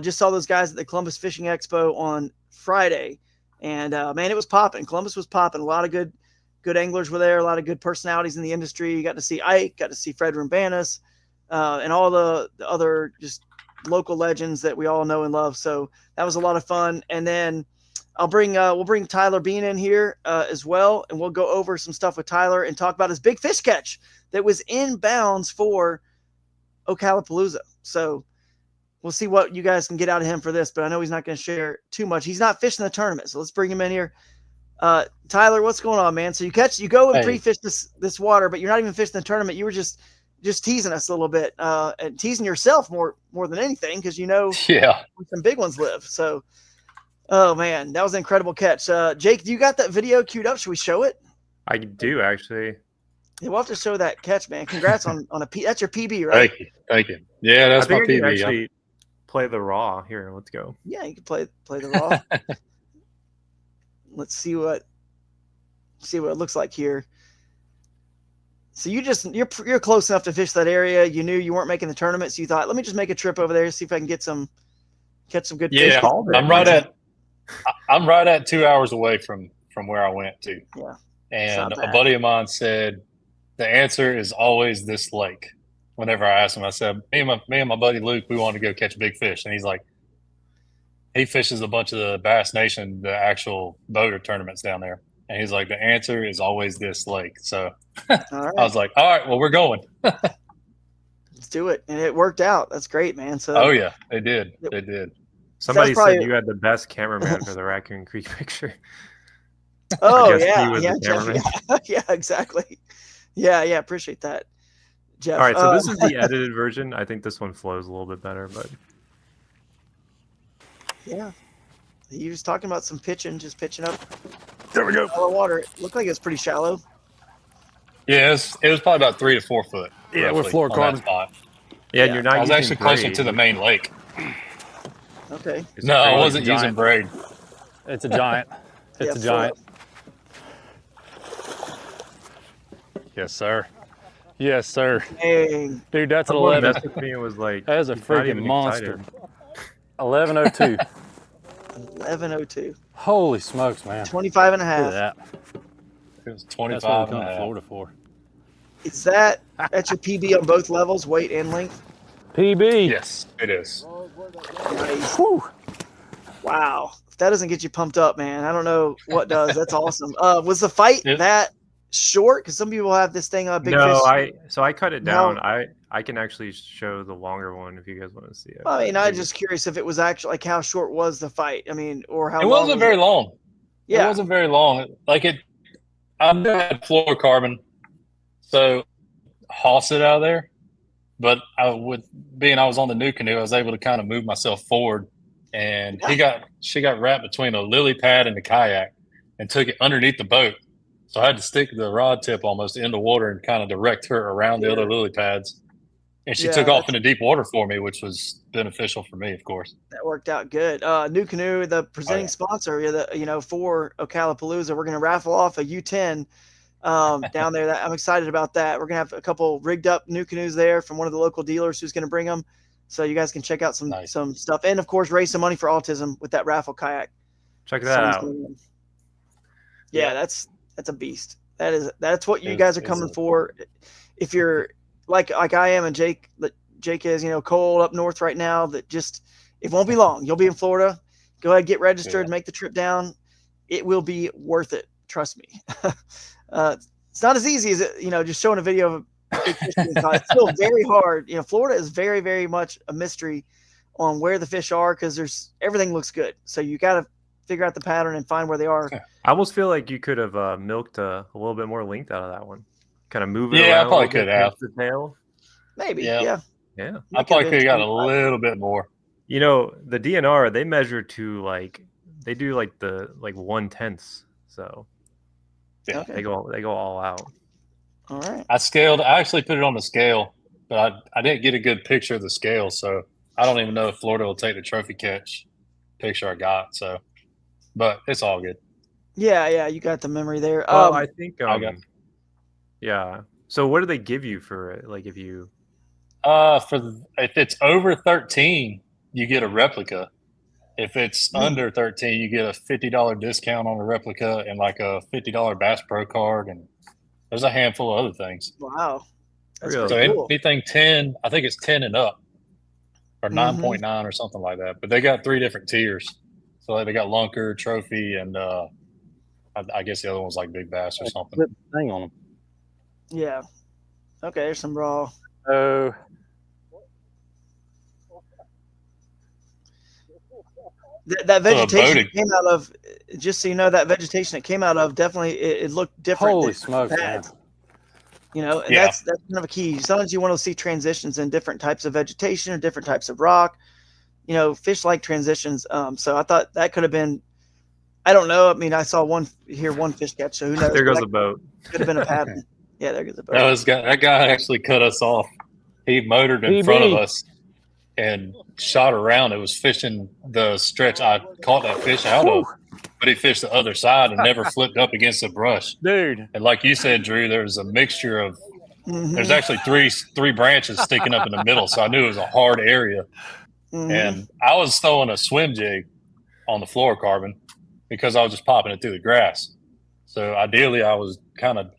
Just saw those guys at the Columbus Fishing Expo on Friday, and man, it was popping. Columbus was popping. A lot of good anglers were there. A lot of good personalities in the industry. You got to see Ike, got to see Fred Rumbanis, and all the other just local legends that we all know and love. So that was a lot of fun. And then we'll bring Tyler Bean in here as well, and we'll go over some stuff with Tyler and talk about his big fish catch that was inbounds for Ocalapalooza. So we'll see what you guys can get out of him for this, but I know he's not going to share too much. He's not fishing the tournament, so let's bring him in here. Tyler, what's going on, man? So you go and pre-fish this water, but you're not even fishing the tournament. You were just teasing us a little bit, and teasing yourself more than anything, because where some big ones live. So, oh man, that was an incredible catch. Jake, do you got that video queued up? Should we show it? I do, actually. Yeah, we'll have to show that catch, man. Congrats on that's your PB, right? Thank you. Yeah, that's my PB. I can actually play the raw here. Let's go. Yeah, you can play the raw. Let's see what it looks like here. So you're close enough to fish that area. You knew you weren't making the tournament, so you thought, let me just make a trip over there, see if I can catch some good fish. Yeah, I'm right at 2 hours away from where I went to. Yeah. And a buddy of mine said the answer is always this lake. Whenever I asked him, I said, me and my buddy Luke, we wanted to go catch big fish. And he's like, he fishes a bunch of the Bass Nation, the actual boater tournaments down there. And he's like, the answer is always this lake. So I was like, all right, well, we're going. Let's do it. And it worked out. That's great, man. So oh yeah, they did. They did. Somebody said you had the best cameraman for the Raccoon Creek picture. Oh yeah, yeah, exactly. Yeah, appreciate that, Jeff. All right, so this is the edited version. I think this one flows a little bit better, but yeah, you was talking about some pitching up. There we go. Shallow water. It looked like it was pretty shallow. Yeah, it was probably about 3 to 4 foot. Yeah, with fluorocarbon. Yeah, and you're not. I was actually closer to the main lake. Okay. No, I wasn't using braid. It's a giant. It's a giant. Yes, sir. Yes, sir. Dang. Dude, that's an 11. Messed with me and was like, that is a freaking monster. 1102. 1102. Holy smokes, man. 25 and a half. Look at that. It was 25 That's what we and come a to half. Florida for. Is that's your PB on both levels, weight and length? PB. Yes, it is. Nice. Whew. Wow. If that doesn't get you pumped up, man, I don't know what does. That's awesome. Was the fight that short? Because some people have this thing on big fish. So I cut it down. I can actually show the longer one if you guys want to see it. Well, I mean, I'm just curious if it was actually like how short was the fight? I mean, or how it long wasn't very long. Yeah. It wasn't very long. Like I had fluorocarbon, so hoss it out of there. But I was on the new canoe, I was able to kind of move myself forward, and she got wrapped between a lily pad and the kayak, and took it underneath the boat. So I had to stick the rod tip almost in the water and kind of direct her around the other lily pads. And she took off into deep water for me, which was beneficial for me, of course. That worked out good. New Canoe, the presenting sponsor, for Ocalapalooza, we're going to raffle off a U10 down there. I'm excited about that. We're going to have a couple rigged up new canoes there from one of the local dealers who's going to bring them. So you guys can check out some stuff. And, of course, raise some money for autism with that raffle kayak. Check that out. Yeah, that's a beast. That's what you guys are coming for. If you're like I am and Jake is, cold up north right now, it won't be long. You'll be in Florida. Go ahead, get registered, make the trip down. It will be worth it. Trust me. It's not as easy as just showing a video of a big fish. It's still very hard. Florida is very, very much a mystery on where the fish are, because everything looks good. So you got to figure out the pattern and find where they are. I almost feel like you could have milked a little bit more length out of that one. Kind of move it around. Yeah, I probably could have. The tail. Maybe. Yeah. Yeah. I probably could have got a little bit more. You know, the DNR, they measure to like, they do like the 1/10. So yeah, okay. they go all out. All right. I actually put it on the scale, but I didn't get a good picture of the scale, so I don't even know if Florida will take the trophy catch picture I got. So, but it's all good. Yeah, you got the memory there. Well, I think yeah. So what do they give you for it? Like if you if it's over 13, you get a replica. If it's under 13, you get a $50 discount on the replica and like a $50 Bass Pro card, and there's a handful of other things. Wow. That's So cool. anything 10, I think it's 10 and up, or 9.9 or something like that. But they got 3 different tiers. So like they got lunker, trophy, and I guess the other one's like big bass or something. Thing on them. Yeah. Okay, there's some raw. Oh. That vegetation it came out of, just so you know, that vegetation it came out of definitely it looked different. Holy smokes, man. You know, and that's kind of a key. Sometimes you want to see transitions in different types of vegetation or different types of rock. You know, fish like transitions. So I thought that could have been, I don't know. I mean, I saw one fish catch. So who knows? There goes a boat. Could have been a pattern. Yeah, there goes a boat. That guy actually cut us off. He motored in front of us and shot around. It was fishing the stretch I caught that fish out of, but he fished the other side and never flipped up against the brush. Dude. And like you said, Drew, there's a mixture of, there's actually three branches sticking up in the middle. So I knew it was a hard area. And I was throwing a swim jig on the fluorocarbon because I was just popping it through the grass. So ideally I was kind of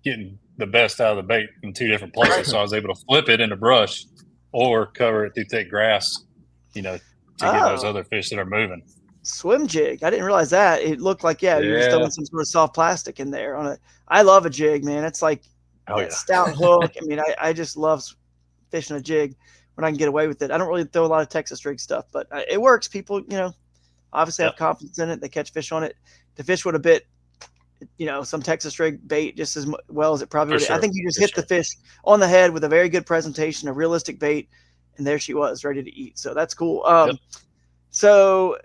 getting the best out of the bait in 2 different places. So I was able to flip it in the brush or cover it through thick grass, you know, to get those other fish that are moving. Swim jig. I didn't realize that. It looked like, you're just throwing some sort of soft plastic in there on it. I love a jig, man. It's like stout hook. I mean, I just love fishing a jig when I can get away with it. I don't really throw a lot of Texas rig stuff, but it works. People, you know, obviously have confidence in it. They catch fish on it. The fish would have bit, you know, some Texas rig bait just as well as it probably would. Sure. I think you just hit the fish on the head with a very good presentation, a realistic bait, and there she was, ready to eat. So that's cool. So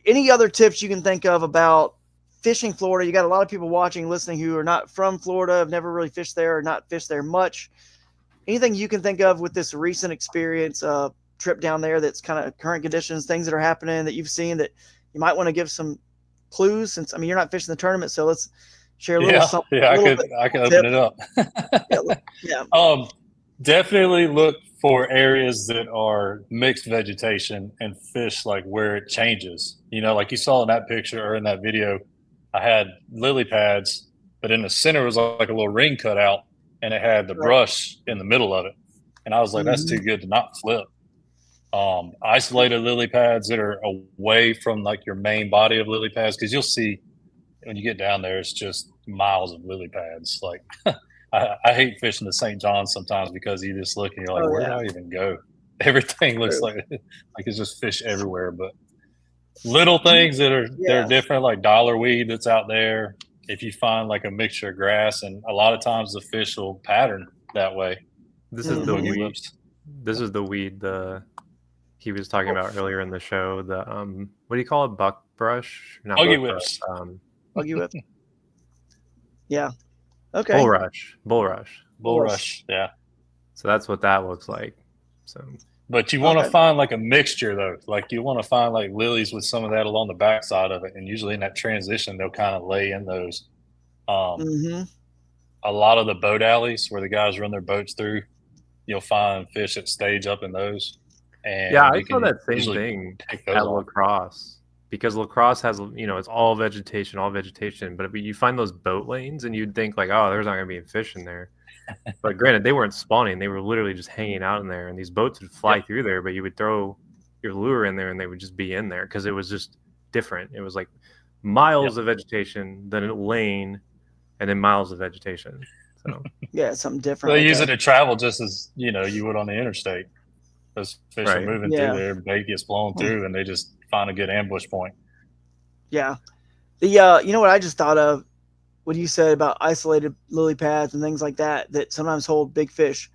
any other tips you can think of about fishing Florida? You got a lot of people watching, listening who are not from Florida, have never really fished there or not fished there much. Anything you can think of with this recent experience, trip down there that's kind of current conditions, things that are happening that you've seen that you might want to give some clues, since I mean you're not fishing the tournament, so let's share a little something. Yeah, I could open it up. Definitely look for areas that are mixed vegetation and fish like where it changes. You know, like you saw in that picture or in that video, I had lily pads, but in the center was like a little ring cut out, and it had the brush in the middle of it. And I was like, that's too good to not flip. Isolated lily pads that are away from like your main body of lily pads, because you'll see when you get down there, it's just miles of lily pads. Like I hate fishing the St. John's sometimes because you just look and you're like, where did I even go? Everything looks like it's just fish everywhere. But little things that are they're different, like dollar weed that's out there. If you find like a mixture of grass, and a lot of times the fish will pattern that way. This is the weed. This is the weed. He was talking about earlier in the show. The what do you call it? Buck brush? Not buggy whips. Buggy whip. Yeah. Okay. Bulrush. Yeah. So that's what that looks like. So. But you want to find like a mixture though. Like you want to find like lilies with some of that along the backside of it, and usually in that transition they'll kind of lay in those. A lot of the boat alleys where the guys run their boats through, you'll find fish that stage up in those. And I saw that same thing at La Crosse, because La Crosse has, you know, it's all vegetation, but you find those boat lanes and you'd think like, oh, there's not gonna be fish in there. But granted, they weren't spawning, they were literally just hanging out in there, and these boats would fly through there, but you would throw your lure in there and they would just be in there because it was just different. It was like miles of vegetation, then a lane, and then miles of vegetation. So something different. They use it to travel just as, you know, you would on the interstate. Those fish are moving through there, bait gets blown through, and they just find a good ambush point. Yeah. The you know what I just thought of when you said about isolated lily pads and things like that that sometimes hold big fish.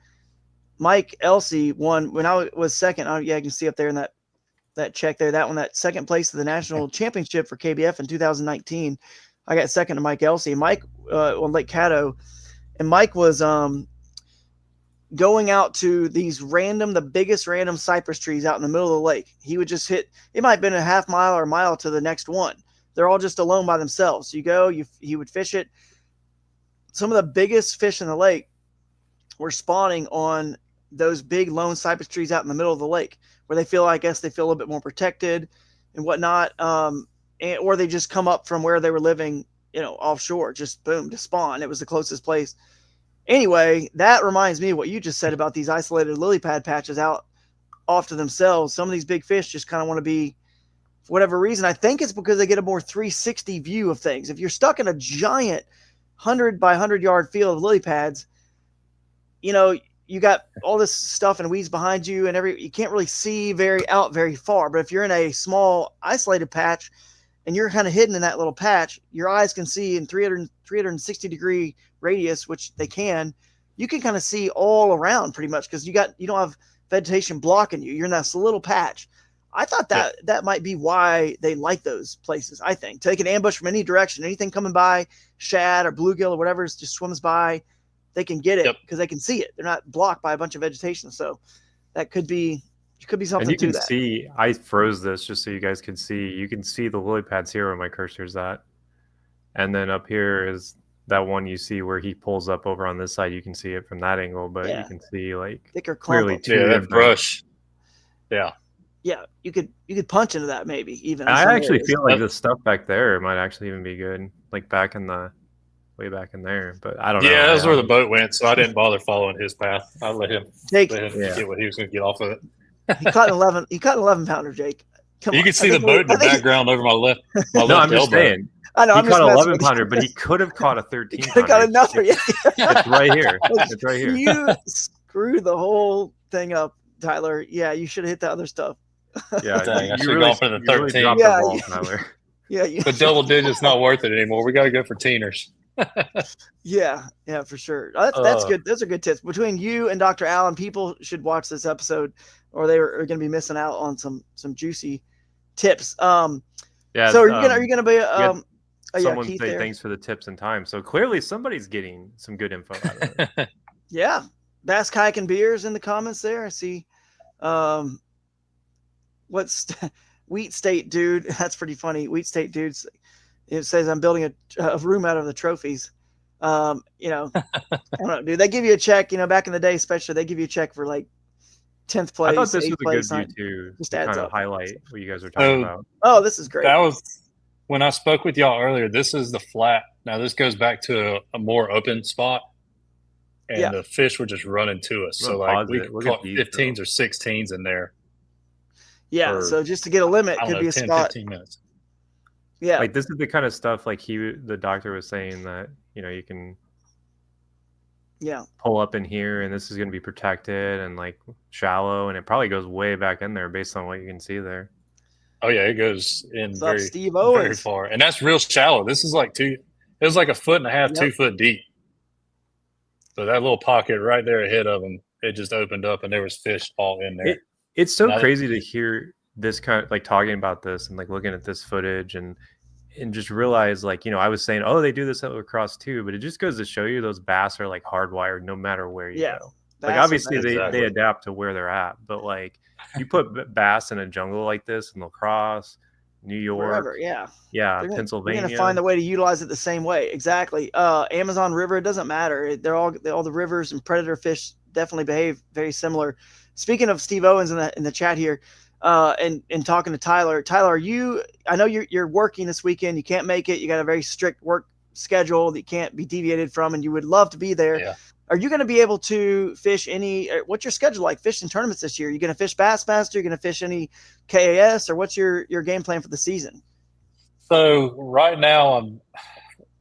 Mike Elsey won when I was second. Yeah, I can see up there in that check there. That second place to the national championship for KBF in 2019. I got second to Mike Elsey. Mike on Lake Caddo, and Mike was going out to the biggest random cypress trees out in the middle of the lake. He would just hit. It might have been a half mile or a mile to the next one. They're all just alone by themselves. You go, he would fish it. Some of the biggest fish in the lake were spawning on those big lone cypress trees out in the middle of the lake, where they feel a little bit more protected and whatnot. Or they just come up from where they were living, offshore, just boom, to spawn. It was the closest place. Anyway, that reminds me of what you just said about these isolated lily pad patches out off to themselves. Some of these big fish just kind of want to be, for whatever reason. I think it's because they get a more 360 view of things. If you're stuck in a giant 100 by 100 yard field of lily pads, you got all this stuff and weeds behind you and you can't really see very far. But if you're in a small isolated patch and you're kind of hidden in that little patch, your eyes can see in 360 degree radius, which you can kind of see all around pretty much, because you don't have vegetation blocking you. You're in this little patch. I thought that might be why they like those places. I think they can ambush from any direction. Anything coming by, shad or bluegill or whatever just swims by, they can get it because they can see it. They're not blocked by a bunch of vegetation. So that could be something. And you to can that. see, I froze this just so you guys can see. You can see the lily pads here where my cursor's at, and then up here is that one you see where he pulls up over on this side. You can see it from that angle, but you can see like thicker clearly that brush. Yeah. Yeah, you could punch into that maybe even. I actually feel like the stuff back there might actually even be good, like way back in there. But I don't know. Yeah, that's where the boat went, so I didn't bother following his path. I let him get what he was going to get off of it. He caught an 11. He caught an 11-pounder, Jake. You can see the boat in the background over my left. No, I'm just saying. I know. He caught an 11-pounder, but he could have caught a 13. He could have got another. Yeah, it's right here. It's right here. You screwed the whole thing up, Tyler. Yeah, you should have hit the other stuff. Yeah, dang, I should have gone for the 13. Really the ball, Tyler. But double digits not worth it anymore. We got to go for teeners. Yeah, for sure. That's good. Those are good tips. Between you and Dr. Allen, people should watch this episode, or they are going to be missing out on some juicy tips. So are you gonna be someone Keith say there? Thanks for the tips and time. So clearly somebody's getting some good info out of it. Yeah, Bass Kayak Beers in the comments there. I see. What's Wheat State dude? That's pretty funny. Wheat State dudes. It says I'm building a room out of the trophies. I don't know, dude. They give you a check. Back in the day, especially, they give you a check for like 10th place. I thought this was place, a good view too. Just to adds kind of up. highlight what you guys were talking about. Oh, this is great. That was when I spoke with y'all earlier. This is the flat. Now this goes back to a more open spot, and the fish were just running to us. So like we caught 15s or 16s in there. Yeah, so just to get a limit could be a 10, spot. 15 minutes. Yeah, like this is the kind of stuff like the doctor was saying that you can pull up in here and this is going to be protected and like shallow, and it probably goes way back in there based on what you can see there. Oh yeah, it goes in Steve Owens? Very far, and that's real shallow. This is like it was like 1.5 feet, 2 foot deep. So that little pocket right there ahead of them, it just opened up and there was fish all in there. It's so crazy to hear this kind of like talking about this and like looking at this footage and just realize like, I was saying, oh, they do this at lacrosse too, but it just goes to show you those bass are like hardwired no matter where you go. Like obviously they adapt to where they're at, but like you put bass in a jungle like this in lacrosse, New York, wherever, Pennsylvania. They're gonna find a way to utilize it the same way. Exactly. Amazon River, it doesn't matter. All the rivers and predator fish definitely behave very similar. Speaking of Steve Owens in the chat here, and talking to Tyler. Tyler, I know you're working this weekend. You can't make it. You got a very strict work schedule that you can't be deviated from, and you would love to be there. Yeah. Are you going to be able to fish what's your schedule like fishing tournaments this year? Are you going to fish Bassmaster? Are you going to fish any KAS, or what's your game plan for the season? So right now,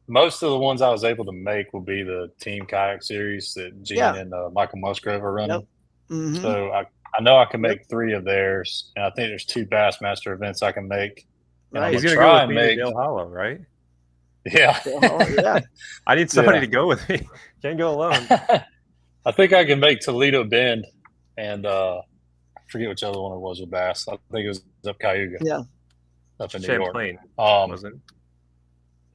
most of the ones I was able to make will be the team kayak series that Gene and Michael Musgrove are running. Yep. Mm-hmm. So I know I can make 3 of theirs, and I think there's 2 Bassmaster events I can make. Right. He's gonna go with me to Dale Hollow, right? Yeah. Yeah. I need somebody to go with me. Can't go alone. I think I can make Toledo Bend, and I forget which other one it was with bass. I think it was up Cayuga. Yeah. Up in Champlain, New York. wasn't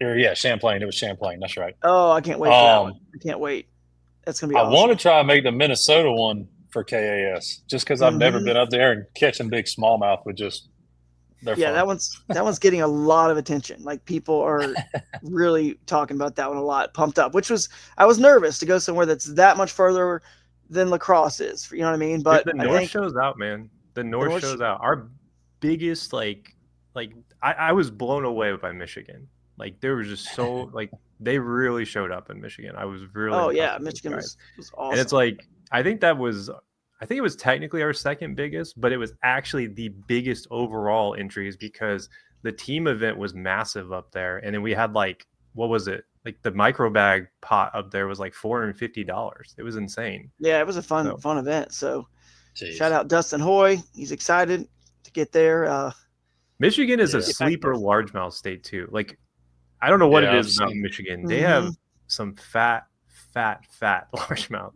Yeah, Champlain. It was Champlain. That's right. Oh, I can't wait for that one. I can't wait. That's gonna be awesome. I want to try and make the Minnesota one for KAS, just because I've never been up there and catching big smallmouth with just. Fun. That one's getting a lot of attention. Like people are really talking about that one a lot, pumped up. I was nervous to go somewhere that's that much further than La Crosse is. You know what I mean? But the North shows out, man. The North shows out. Our biggest I was blown away by Michigan. Like there was just so they really showed up in Michigan. I was really Michigan was awesome. And it's I think it was technically our second biggest, but it was actually the biggest overall entries because the team event was massive up there. And then we had what was it? Like the micro bag pot up there was $450. It was insane. Yeah, it was a fun event. So shout out Dustin Hoy. He's excited to get there. Michigan is a sleeper largemouth state too. I don't know what it is about Michigan. They have some fat largemouth.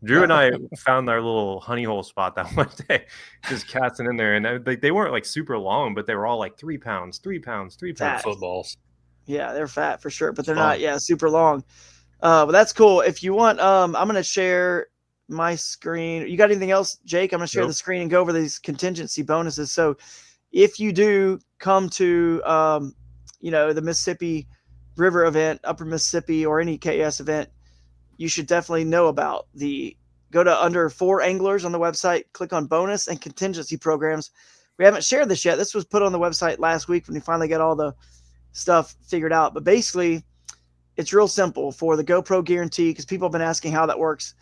Drew and I found our little honey hole spot that one day, just casting in there, and they weren't super long, but they were all 3 pounds, 3 pounds, 3 pounds. Footballs. Yeah, they're fat for sure, but they're not super long. But that's cool. If you want, I'm gonna share my screen. You got anything else, Jake? I'm gonna share the screen and go over these contingency bonuses. So if you do come to the Mississippi River event, Upper Mississippi, or any KS event, you should definitely know about go to under 4 anglers on the website, click on bonus and contingency programs. We haven't shared this yet. This was put on the website last week when we finally got all the stuff figured out. But basically, it's real simple for the GoPro guarantee, because people have been asking how that works.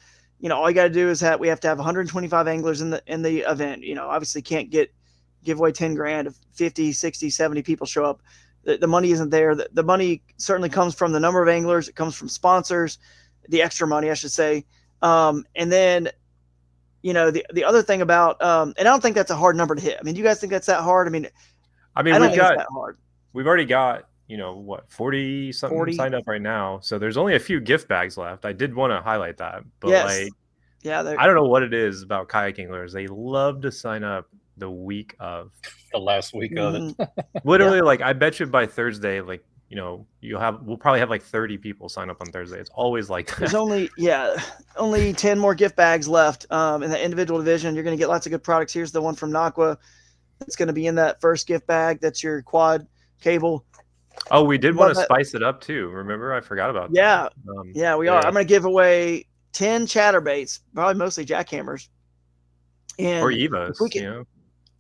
All you got to do is we have to have 125 anglers in the event. Obviously can't give away 10 grand if 50, 60, 70 people show up. The money isn't there. The money certainly comes from the number of anglers. It comes from sponsors. The extra money, I should say. And then, the other thing about, and I don't think that's a hard number to hit. I mean, do you guys think that's that hard? I don't think it's that hard. We've already got, 40 something signed up right now. So there's only a few gift bags left. I did want to highlight that, but I don't know what it is about kayak anglers. They love to sign up the week of the last week of it. Literally, I bet you by Thursday, we'll probably have 30 people sign up on Thursday. It's always like that. There's only 10 more gift bags left in the individual division. You're going to get lots of good products. Here's the one from Naqua. It's going to be in that first gift bag. That's your quad cable. Oh, we did want to spice it up too. Remember, I forgot about that. We are. I'm going to give away 10 chatterbaits, probably mostly jackhammers, or Evos.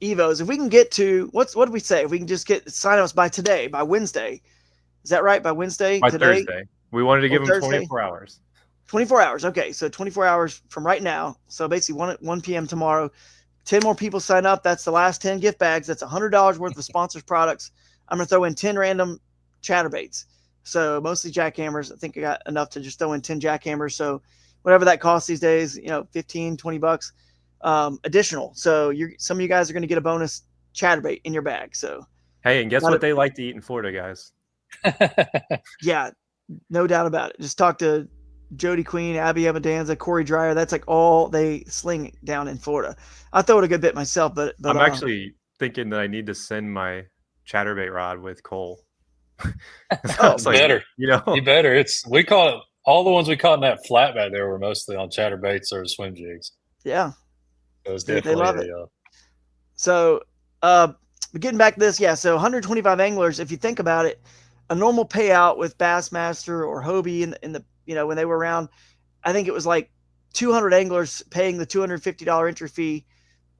Evos. If we can get to what did we say? If we can just get sign-ups by Wednesday. Is that right? By Wednesday? By today? Thursday. We wanted to give them 24 hours. 24 hours. Okay. So 24 hours from right now. So basically 1 p.m. tomorrow. 10 more people sign up. That's the last 10 gift bags. That's $100 worth of sponsors products. I'm going to throw in 10 random chatterbaits. So mostly jackhammers. I think I got enough to just throw in 10 jackhammers. So whatever that costs these days, $15, $20 additional. So some of you guys are going to get a bonus chatterbait in your bag. So hey, and guess what they like to eat in Florida, guys? Yeah, no doubt about it. Just talk to Jody Queen, Abby Evidanza, Corey Dreyer. That's all they sling down in Florida. I throw it a good bit myself, but I'm actually thinking that I need to send my chatterbait rod with Cole. Better. You better. We caught it. All the ones we caught in that flatback there were mostly on chatterbaits or swim jigs. Yeah, it was definitely they love it. So, getting back to this, so 125 anglers. If you think about it, a normal payout with Bassmaster or Hobie in the when they were around, I think it was 200 anglers paying the $250 entry fee,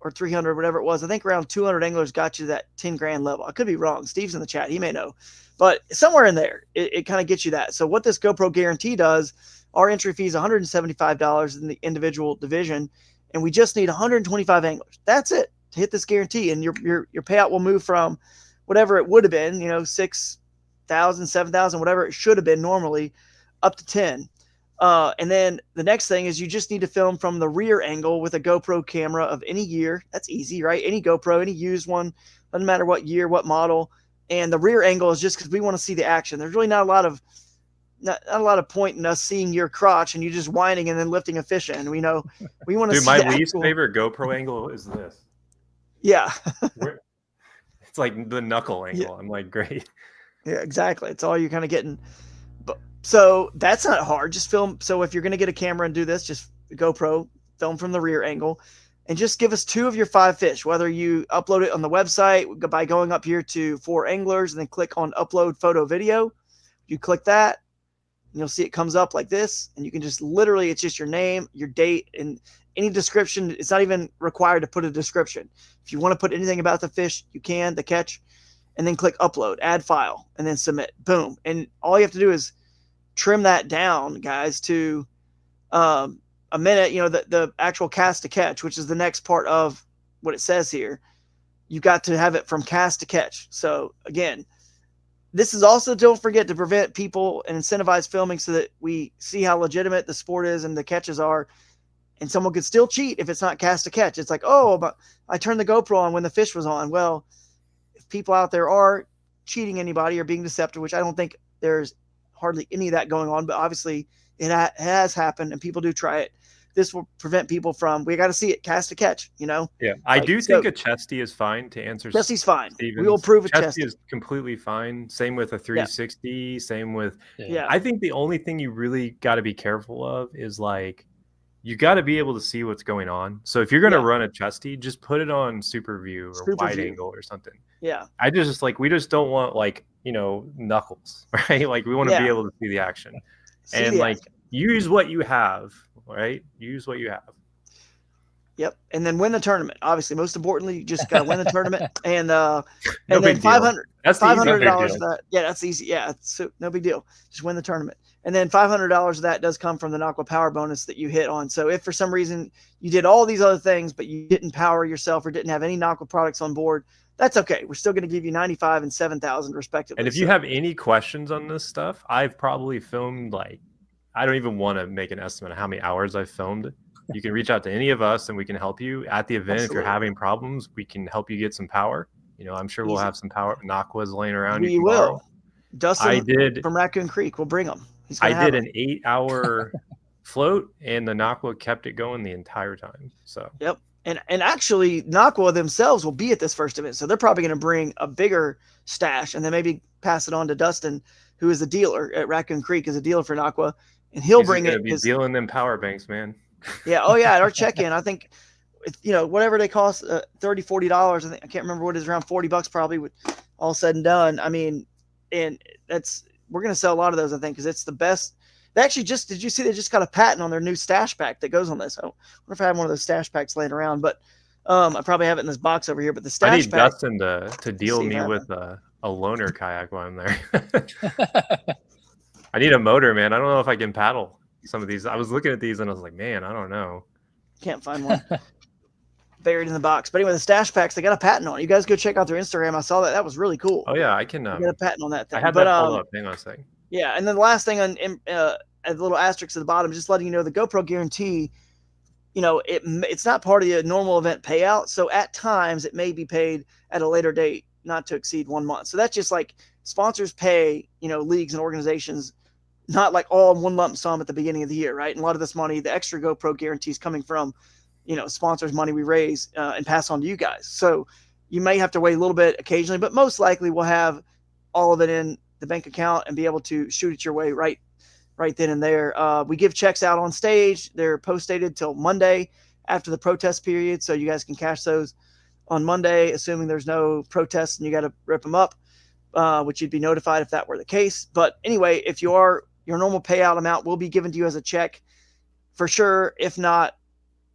or 300, whatever it was. I think around 200 anglers got you that 10 grand level. I could be wrong. Steve's in the chat. He may know, but somewhere in there, it kind of gets you that. So what this GoPro guarantee does, our entry fee is $175 in the individual division, and we just need 125 anglers. That's it to hit this guarantee. And your payout will move from whatever it would have been, 6,000, 7,000, whatever it should have been normally, up to 10. And then the next thing is you just need to film from the rear angle with a GoPro camera of any year. That's easy, right? Any GoPro, any used one, doesn't matter what year, what model. And the rear angle is just because we want to see the action. There's really not a lot of point in us seeing your crotch and you just whining and then lifting a fish in. We know we want to see my the least favorite GoPro angle is this. Yeah. It's like the knuckle angle. Yeah. I'm like, great. Yeah, exactly. It's all you're kind of getting. But so that's not hard. Just film. So if you're going to get a camera and do this, just GoPro, film from the rear angle, and just give us 2 of your 5 fish, whether you upload it on the website by going up here to For Anglers and then click on upload photo video. You click that and you'll see it comes up like this. And you can just literally, it's just your name, your date, and any description. It's not even required to put a description. If you want to put anything about the fish, you can, the catch, and then click upload, add file, and then submit. Boom. And all you have to do is trim that down, guys, to a minute, the actual cast to catch, which is the next part of what it says here. You've got to have it from cast to catch. So again, this is also, don't forget, to prevent people and incentivize filming so that we see how legitimate the sport is and the catches are. And someone could still cheat if it's not cast to catch. It's like, oh, but I turned the GoPro on when the fish was on. Well, if people out there are cheating anybody or being deceptive, which I don't think there's hardly any of that going on, but obviously it has happened and people do try it. This will prevent people from, we got to see it cast to catch, Yeah. I do think a chesty is fine to answer. Chesty's fine. Stevens. We will prove a chesty chesty is completely fine. Same with a 360. Yeah. Same with, I think the only thing you really got to be careful of is like, you got to be able to see what's going on. So if you're going to run a chesty, just put it on super view or wide angle or something. Yeah. I just like, we just don't want like, knuckles, right? Like we want to be able to see the action and like use what you have, right? Use what you have. Yep. And then win the tournament. Obviously, most importantly, you just got to win the tournament and then 500. That's $500 of that. Yeah, that's easy. Yeah, it's no big deal. Just win the tournament. And then $500 of that does come from the NAQA power bonus that you hit on. So if for some reason you did all these other things, but you didn't power yourself or didn't have any NAQA products on board, that's okay. We're still going to give you 95 and 7,000 respectively. And if you have any questions on this stuff, I've probably filmed like, I don't even want to make an estimate of how many hours I've filmed. You can reach out to any of us and we can help you at the event. Absolutely. If you're having problems, we can help you get some power. I'm sure we'll have some power. NAQA's laying around. We will. Dustin from Raccoon Creek. We'll bring them. I did an 8-hour float and the NAQA kept it going the entire time. So yep. And actually NAQA themselves will be at this first event. So they're probably going to bring a bigger stash and then maybe pass it on to Dustin, who is a dealer at Raccoon Creek, is a dealer for NAQA, and he'll bring it. Be dealing them power banks, man. Yeah. Oh yeah. At our check-in, I think, whatever they cost, $30, $40. I can't remember what it is, around $40 probably with all said and done. I mean, and we're going to sell a lot of those, I think, because it's the best. They actually did you see they just got a patent on their new stash pack that goes on this? I wonder if I have one of those stash packs laying around, but I probably have it in this box over here. But the stash I need pack, Dustin to deal me with a loaner kayak while I'm there. I need a motor, man. I don't know if I can paddle some of these. I was looking at these and I was like, man, I don't know. Can't find one. Buried in the box. But anyway, the stash packs, they got a patent on it. You guys go check out their Instagram. I saw that. That was really cool. Oh yeah, I can. They got a patent on that thing. I had that pulled up. Hang on a second. Yeah, and then the last thing on a little asterisk at the bottom, just letting you know the GoPro guarantee, it's not part of the normal event payout. So at times it may be paid at a later date, not to exceed 1 month. So that's just like sponsors pay, leagues and organizations, not like all in one lump sum at the beginning of the year, right? And a lot of this money, the extra GoPro guarantees coming from, sponsors' money we raise and pass on to you guys. So you may have to wait a little bit occasionally, but most likely we'll have all of it in the bank account and be able to shoot it your way right then and there. We give checks out on stage. They're post-dated till Monday after the protest period, so you guys can cash those on Monday, assuming there's no protests and you got to rip them up, which you'd be notified if that were the case. But anyway, if your normal payout amount will be given to you as a check for sure, if not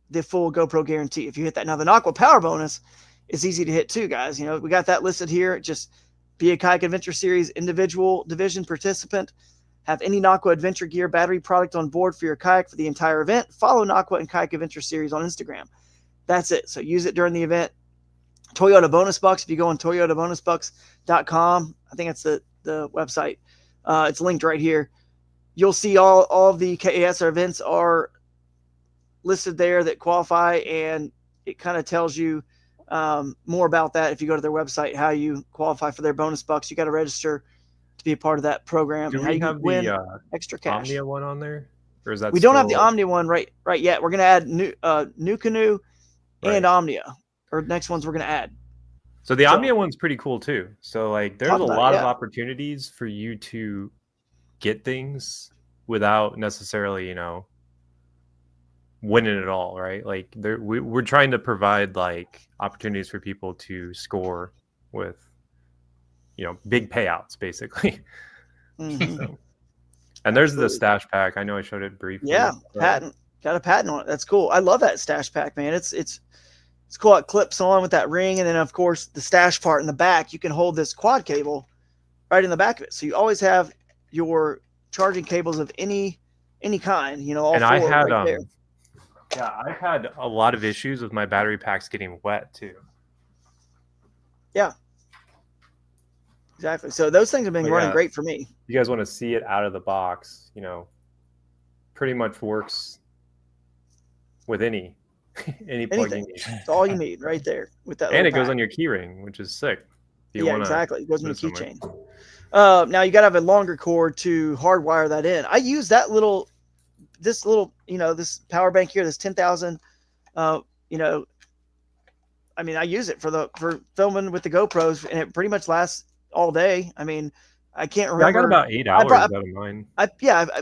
the full GoPro guarantee if you hit that. Now, the NAQA power bonus is easy to hit too, guys. We got that listed here. Just be a Kayak Adventure Series individual division participant. Have any NAQA Adventure Gear battery product on board for your kayak for the entire event. Follow NAQA and Kayak Adventure Series on Instagram. That's it. So use it during the event. Toyota Bonus Bucks. If you go on toyotabonusbucks.com, I think that's the website. It's linked right here. You'll see all of the KAS events are listed there that qualify, and it kind of tells you more about that if you go to their website, how you qualify for their bonus bucks. You got to register to be a part of that program, and how you can win extra cash. Omnia one on there, or is that we don't have the Omnia one right yet. We're going to add new canoe and Omnia, or next ones we're going to add. So the Omnia one's pretty cool too. So like there's a lot of opportunities for you to get things without necessarily, you know, winning it all, right? Like we're trying to provide like opportunities for people to score with, you know, big payouts basically. So, and there's the stash pack. I know I showed it briefly. Yeah, patent. Got a patent on it. That's cool. I love that stash pack, man. It's cool. It clips on with that ring, and then of course the stash part in the back. You can hold this quad cable right in the back of it, so you always have your charging cables of any kind. You know, all four right there. Yeah, I've had a lot of issues with my battery packs getting wet too. Yeah. Exactly. So those things have been running great for me. You guys want to see it out of the box, you know, pretty much works with any plug you need. It's all you need right there with that. And it goes on your key ring, which is sick. Exactly. It goes on your keychain. Now you got to have a longer cord to hardwire that in. I use this little, you know, this power bank here, this 10,000, you know, I mean, I use it for filming with the GoPros, and it pretty much lasts all day. I mean, I can't remember. I got about 8 hours out of mine.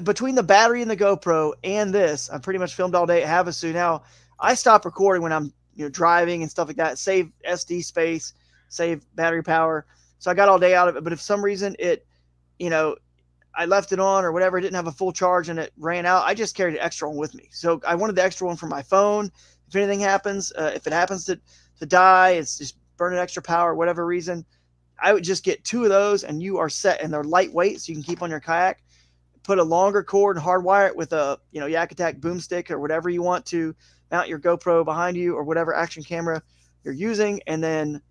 Between the battery and the GoPro and this, I pretty much filmed all day at Havasu. Now I stop recording when I'm, you know, driving and stuff like that. Save SD space, save battery power. So I got all day out of it. But if some reason it, you know, I left it on or whatever, it didn't have a full charge and it ran out, I just carried an extra one with me. So I wanted the extra one for my phone. If anything happens, if it happens to die, it's just burning extra power, whatever reason, I would just get 2 of those and you are set. And they're lightweight, so you can keep on your kayak. Put a longer cord and hardwire it with a, you know, Yak Attack boomstick or whatever you want to mount your GoPro behind you or whatever action camera you're using. And then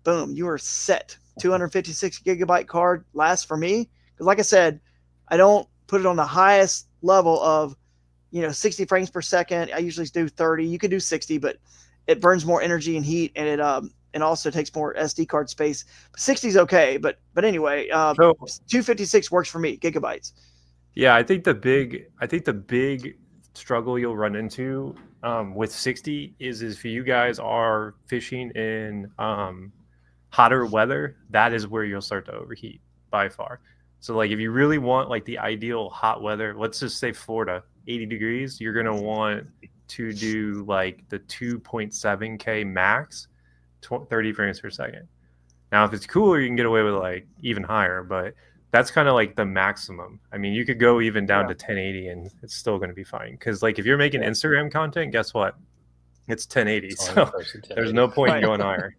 boom, you are set. 256 gigabyte card lasts for me. Because like I said, I don't put it on the highest level of, you know, 60 frames per second. I usually do 30. You could do 60, but it burns more energy and heat, and it and also takes more SD card space. 60 is okay, but anyway, 256 works for me, gigabytes. Yeah, I think the big struggle you'll run into with 60 is if you guys are fishing in hotter weather, that is where you'll start to overheat by far. So like if you really want like the ideal hot weather, let's just say Florida, 80 degrees, you're going to want to do like the 2.7K max, 30 frames per second. Now, if it's cooler, you can get away with like even higher, but that's kind of like the maximum. I mean, you could go even down to 1080 and it's still going to be fine. Because like if you're making Instagram content, guess what? It's 1080. So there's no point in going higher.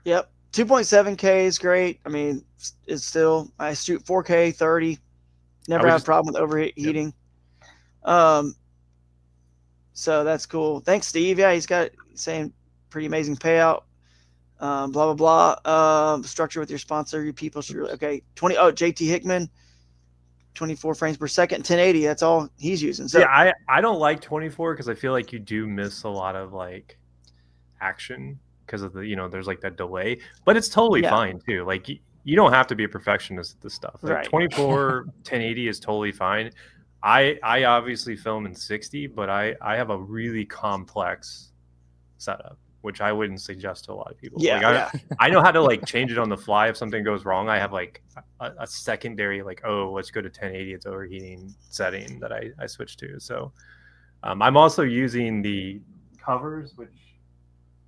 Yep. 2.7K is great. I mean, it's still, I shoot 4K, 30. Never have a problem with overheating. Yep. So that's cool. Thanks, Steve. Yeah, he's got saying pretty amazing payout. Blah, blah, blah. Structure with your sponsor, your people should really, okay. JT Hickman, 24 frames per second, 1080. That's all he's using. So yeah, I don't like 24 because I feel like you do miss a lot of like action because of the, you know, there's like that delay, but it's totally fine too. Like you don't have to be a perfectionist at this stuff. Like right. 24, 1080 is totally fine. I obviously film in 60, but I have a really complex setup, which I wouldn't suggest to a lot of people. Yeah, like I know how to like change it on the fly if something goes wrong. I have like a secondary like, oh, let's go to 1080, it's overheating setting that I switch to. So I'm also using the covers, which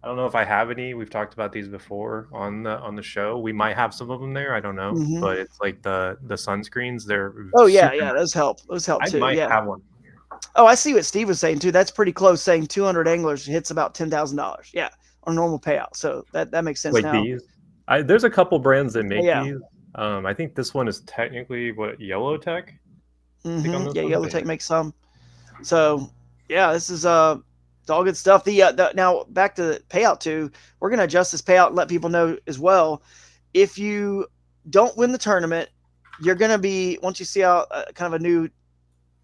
I don't know if I have any. We've talked about these before on the show. We might have some of them there. I don't know, but it's like the sunscreens. They're those help. Those help too. I might have one. Oh, I see what Steve was saying too. That's pretty close. Saying 200 anglers hits about $10,000. Yeah, on normal payout. So that makes sense. Like now. These, there's a couple brands that make these. I think this one is technically Yellow Tech. Yeah, Yellow Tech makes some. So yeah, this is it's all good stuff. Now back to the payout too. We're gonna adjust this payout and let people know as well. If you don't win the tournament, you're gonna be, once you see how kind of a new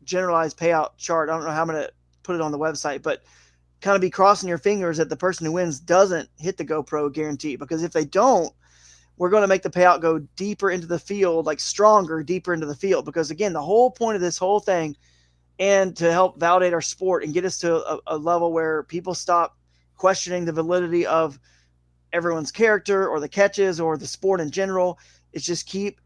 generalized payout chart. I don't know how I'm gonna put it on the website, but kind of be crossing your fingers that the person who wins doesn't hit the GoPro guarantee, because if they don't, we're going to make the payout go deeper into the field, like stronger, deeper into the field. Because again, the whole point of this whole thing, and to help validate our sport and get us to a level where people stop questioning the validity of everyone's character or the catches or the sport in general, is just keep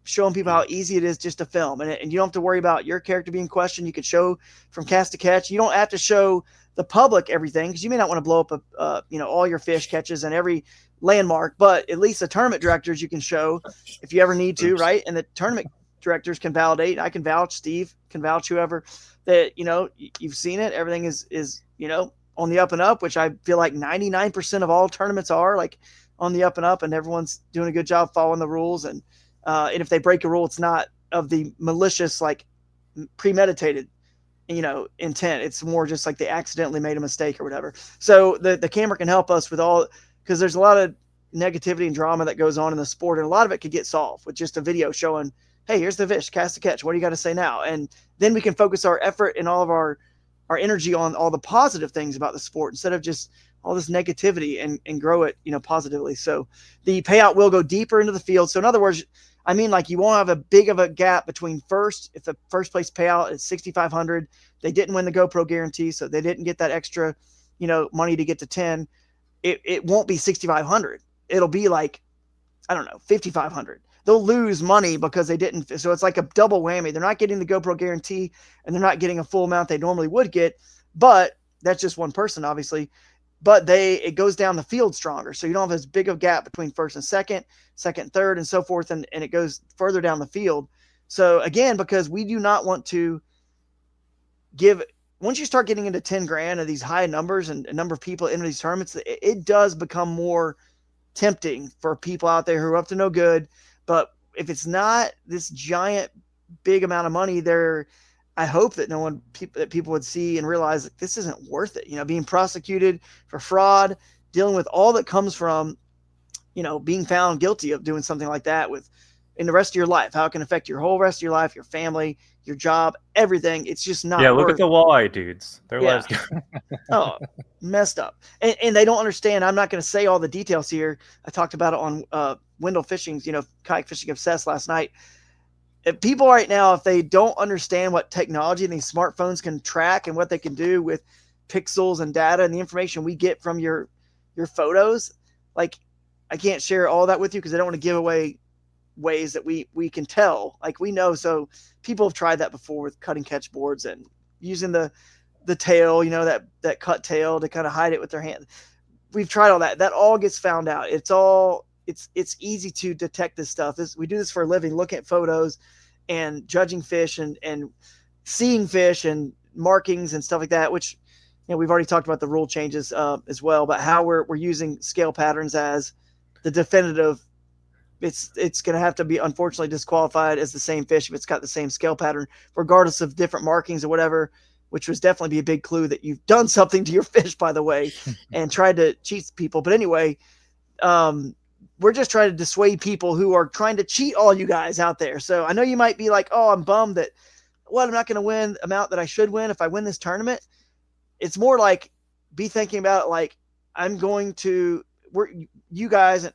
showing people how easy it is just to film. And you don't have to worry about your character being questioned. You could show from cast to catch. You don't have to show the public everything, because you may not want to blow up all your fish catches and every landmark, but at least the tournament directors you can show if you ever need to, right? And the tournament directors can validate. I can vouch, Steve can vouch, whoever, that you've seen it. Everything is on the up and up, which I feel like 99% of all tournaments are like on the up and up, and everyone's doing a good job following the rules. And if they break a rule, it's not of the malicious, like premeditated, intent. It's more just like they accidentally made a mistake or whatever. So the camera can help us with all, because there's a lot of negativity and drama that goes on in the sport, and a lot of it could get solved with just a video showing, hey, here's the fish, cast to catch. What do you got to say now? And then we can focus our effort and all of our energy on all the positive things about the sport instead of just all this negativity, and grow it, positively. So the payout will go deeper into the field. So in other words, I mean, like, you won't have a big of a gap between first. If the first place payout is 6,500, they didn't win the GoPro guarantee, so they didn't get that extra, money to get to 10. It won't be 6,500. It'll be like, I don't know, 5,500. They'll lose money because they didn't. So it's like a double whammy. They're not getting the GoPro guarantee, and they're not getting a full amount they normally would get. But that's just one person, obviously. But it goes down the field stronger. So you don't have as big of a gap between first and second, third, and so forth. And it goes further down the field. So again, because we do not want to once you start getting into 10 grand of these high numbers and a number of people into these tournaments, it does become more tempting for people out there who are up to no good. But if it's not this giant, big amount of money there, I hope that that people would see and realize that this isn't worth it. Being prosecuted for fraud, dealing with all that comes from, being found guilty of doing something like that in the rest of your life, how it can affect your whole rest of your life, your family, your job, everything. It's just not. Yeah, look at the walleye dudes. Their lives. Oh, messed up. And they don't understand. I'm not going to say all the details here. I talked about it on Wendell Fishing's, Kayak Fishing Obsessed last night. If people right now, if they don't understand what technology and these smartphones can track and what they can do with pixels and data and the information we get from your photos, like, I can't share all that with you because I don't want to give away ways that we can tell, like, we know. So people have tried that before with cutting catch boards and using the tail, that cut tail to kind of hide it with their hand. We've tried all that. That all gets found out. It's easy to detect this stuff. We do this for a living, looking at photos and judging fish and seeing fish and markings and stuff like that, which, we've already talked about the rule changes as well, but how we're using scale patterns as the definitive. It's going to have to be, unfortunately, disqualified as the same fish if it's got the same scale pattern, regardless of different markings or whatever, which was definitely be a big clue that you've done something to your fish, by the way, and tried to cheat people. But anyway, we're just trying to dissuade people who are trying to cheat all you guys out there. So I know you might be like, oh, I'm bummed that, I'm not going to win the amount that I should win if I win this tournament. It's more like, be thinking about it like, you guys,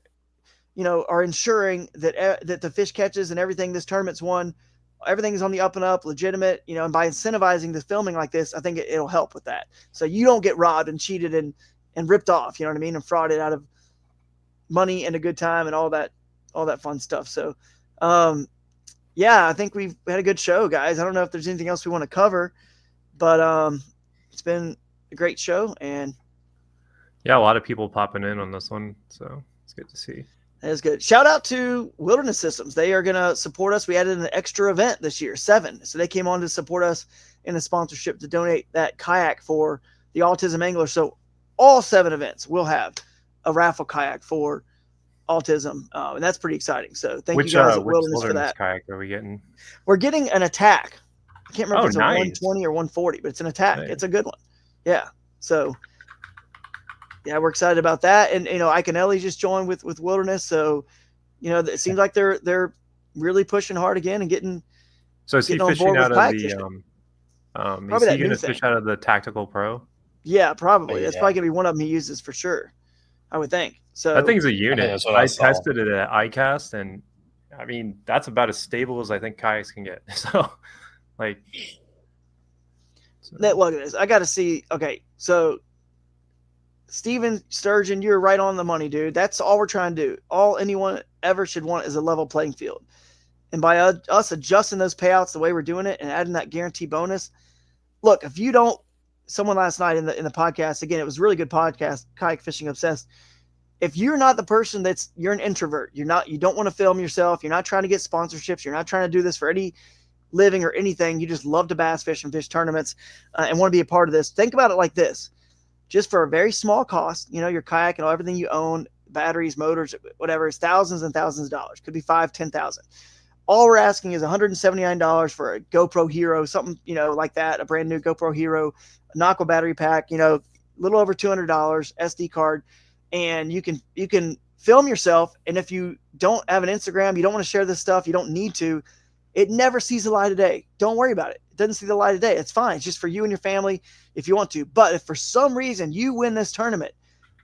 are ensuring that the fish catches and everything this tournament's won, everything is on the up and up, legitimate, and by incentivizing the filming like this, I think it'll help with that. So you don't get robbed and cheated and ripped off, and frauded out of money and a good time and all that fun stuff. So, I think we've had a good show, guys. I don't know if there's anything else we want to cover, but it's been a great show. And yeah, a lot of people popping in on this one, so it's good to see. That is good. Shout out to Wilderness Systems. They are going to support us. We added an extra event this year, 7. So they came on to support us in a sponsorship to donate that kayak for the autism angler. So all 7 events will have a raffle kayak for autism. And that's pretty exciting. So thank you guys at Wilderness for that. Kayak are we getting? We're getting an Attack. I can't remember if it's nice. a 120 or 140, but it's an Attack. Nice. It's a good one. Yeah. So yeah, we're excited about that. And, Ike and Ellie just joined with Wilderness. So, it seems like they're really pushing hard again and getting. So is he fishing out of the, is he going to fish out of the Tactical Pro? Yeah, probably. Yeah. That's probably gonna be one of them he uses for sure, I would think. So that thing's a unit. that's what I saw. tested it at iCast, and I mean that's about as stable as I think kayaks can get. So, like, look at this. I got to see. Okay, so Steven Sturgeon, you're right on the money, dude. That's all we're trying to do. All anyone ever should want is a level playing field. And by us adjusting those payouts the way we're doing it and adding that guarantee bonus, look, if you don't, someone last night in the podcast, again, it was a really good podcast, Kayak Fishing Obsessed. If you're not the person you're an introvert, you don't want to film yourself, you're not trying to get sponsorships, you're not trying to do this for any living or anything, you just love to bass fish and fish tournaments and want to be a part of this, think about it like this. Just for a very small cost, your kayak and everything you own, batteries, motors, whatever, is thousands and thousands of dollars. Could be $5,000, $10,000. All we're asking is $179 for a GoPro Hero, something, like that, a brand new GoPro Hero, an Aqua battery pack, a little over $200, SD card, and you can film yourself. And if you don't have an Instagram, you don't want to share this stuff, you don't need to, it never sees the light of day. Don't worry about it. It doesn't see the light of day. It's fine. It's just for you and your family if you want to. But if for some reason you win this tournament,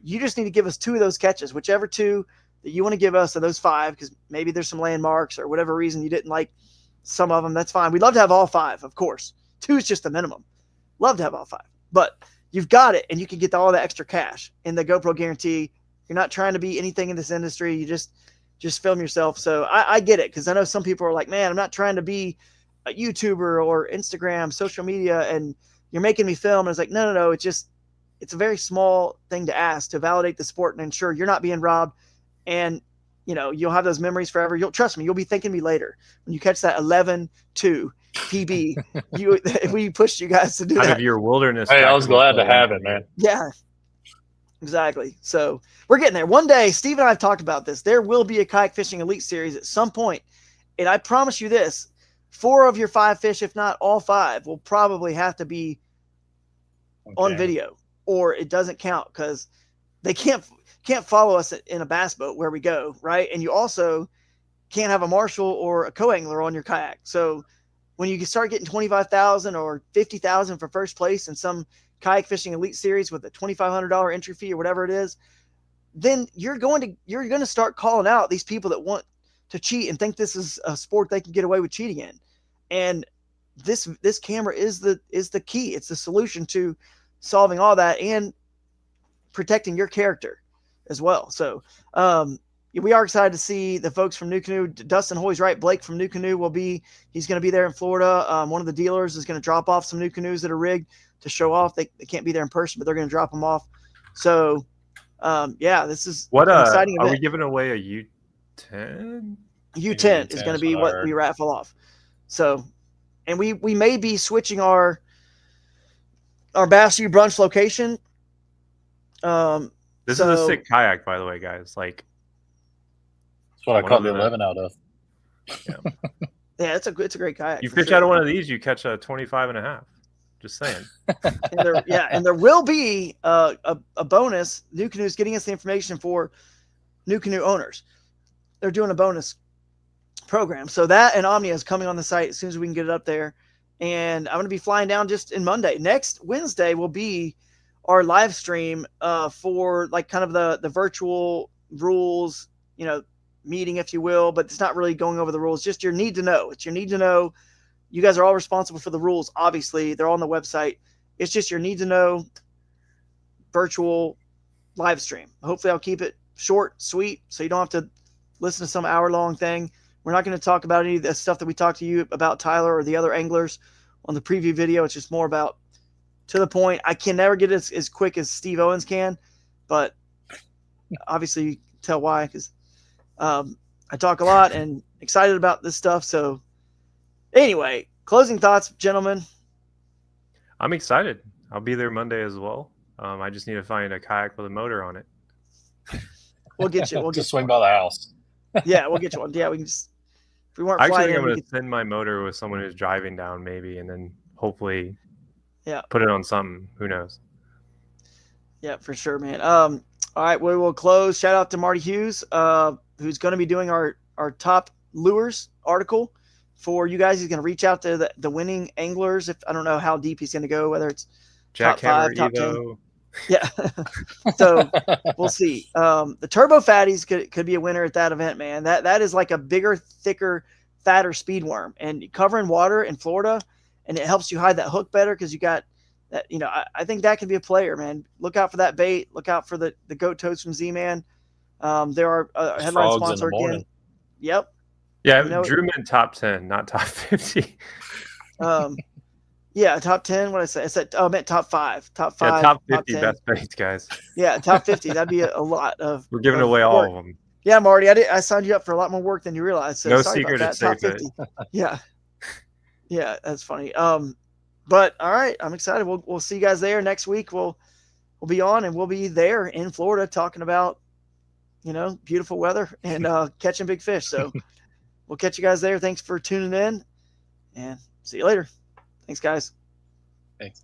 you just need to give us 2 of those catches, whichever 2 that you want to give us of those 5, because maybe there's some landmarks or whatever reason you didn't like some of them. That's fine. We'd love to have all 5, of course. 2 is just the minimum. Love to have all 5. But you've got it, and you can get all the extra cash in the GoPro guarantee. You're not trying to be anything in this industry. You just film yourself. So I get it, because I know some people are like, man, I'm not trying to be a YouTuber or Instagram, social media, and you're making me film. And it's like, no. It's a very small thing to ask to validate the sport and ensure you're not being robbed. And, you'll have those memories forever. Trust me, you'll be thanking me later when you catch that 11-2 PB. We pushed you guys to do that. Out of your wilderness. Hey, I was glad to have it, man. Yeah, exactly. So we're getting there. One day, Steve and I have talked about this. There will be a kayak fishing elite series at some point. And I promise you this, 4 of your 5 fish, if not all 5, will probably have to be on video, or it doesn't count because they can't follow us in a bass boat where we go, right? And you also can't have a marshal or a co-angler on your kayak. So when you start getting 25,000 or 50,000 for first place in some kayak fishing elite series with a $2,500 entry fee or whatever it is, then you're going to start calling out these people that want to cheat and think this is a sport they can get away with cheating in. And this camera is the key. It's the solution to solving all that and protecting your character as well. So we are excited to see the folks from New Canoe. Dustin Hoy's right. Blake from New Canoe he's going to be there in Florida. One of the dealers is going to drop off some new canoes that are rigged to show off. They can't be there in person, but they're going to drop them off. So this is what an exciting event. Are we giving away a U10? U10 is going to be what we raffle off. So, and we may be switching our Bass U brunch location. This is a sick kayak, by the way, guys. Like, that's what I caught the 11 out of. Yeah, it's a great kayak. You fish out of one of these, you catch a 25.5. Just saying. and there will be a bonus. New Canoe's getting us the information for New Canoe owners. They're doing a bonus program. So that and Omnia is coming on the site as soon as we can get it up there. And I'm going to be flying down just in Monday. Next Wednesday will be our live stream for like kind of the virtual rules, meeting, if you will, but it's not really going over the rules, just your need to know. It's your need to know. You guys are all responsible for the rules. Obviously, they're all on the website. It's just your need to know virtual live stream. Hopefully I'll keep it short, sweet, so you don't have to listen to some hour-long thing. We're not going to talk about any of the stuff that we talked to you about Tyler or the other anglers on the preview video. It's just more about to the point. I can never get it as quick as Steve Owens can, but obviously you can tell why, because I talk a lot and excited about this stuff. So anyway, closing thoughts, gentlemen. I'm excited. I'll be there Monday as well. I just need to find a kayak with a motor on it. We'll get you. We'll just swing by the house. Yeah, we'll get you one. Yeah, we can just. If we weren't I actually flying think in, I'm going to send my motor with someone who's driving down, maybe, and then hopefully, yeah, put it on something. Who knows? Yeah, for sure, man. All right, we will close. Shout out to Marty Hughes, who's going to be doing our top lures article for you guys. He's going to reach out to the winning anglers. If I don't know how deep he's going to go, whether it's Jackhammer top 5, top Evo. 10. Yeah. So we'll see. The Turbo Fatties could be a winner at that event, man. That is like a bigger, thicker, fatter speed worm, and covering water in Florida, and it helps you hide that hook better because you got that. I think that could be a player, man. Look out for that bait. Look out for the goat toads from Z-Man. There are headline sponsor again. Yep. Yeah, Drew meant top 10, not top 50. Yeah, top 10. What did I say? I meant top 5. Top 5. Yeah, top 50 top best baits, guys. Yeah, top 50. That'd be a lot of. We're giving away all of them. Yeah, Marty, I signed you up for a lot more work than you realized. So no sorry secret about that. It's safe. Top 50. Yeah. Yeah, that's funny. But all right, I'm excited. We'll see you guys there next week. We'll be on, and we'll be there in Florida talking about, beautiful weather and catching big fish. So we'll catch you guys there. Thanks for tuning in, and see you later. Thanks, guys. Thanks.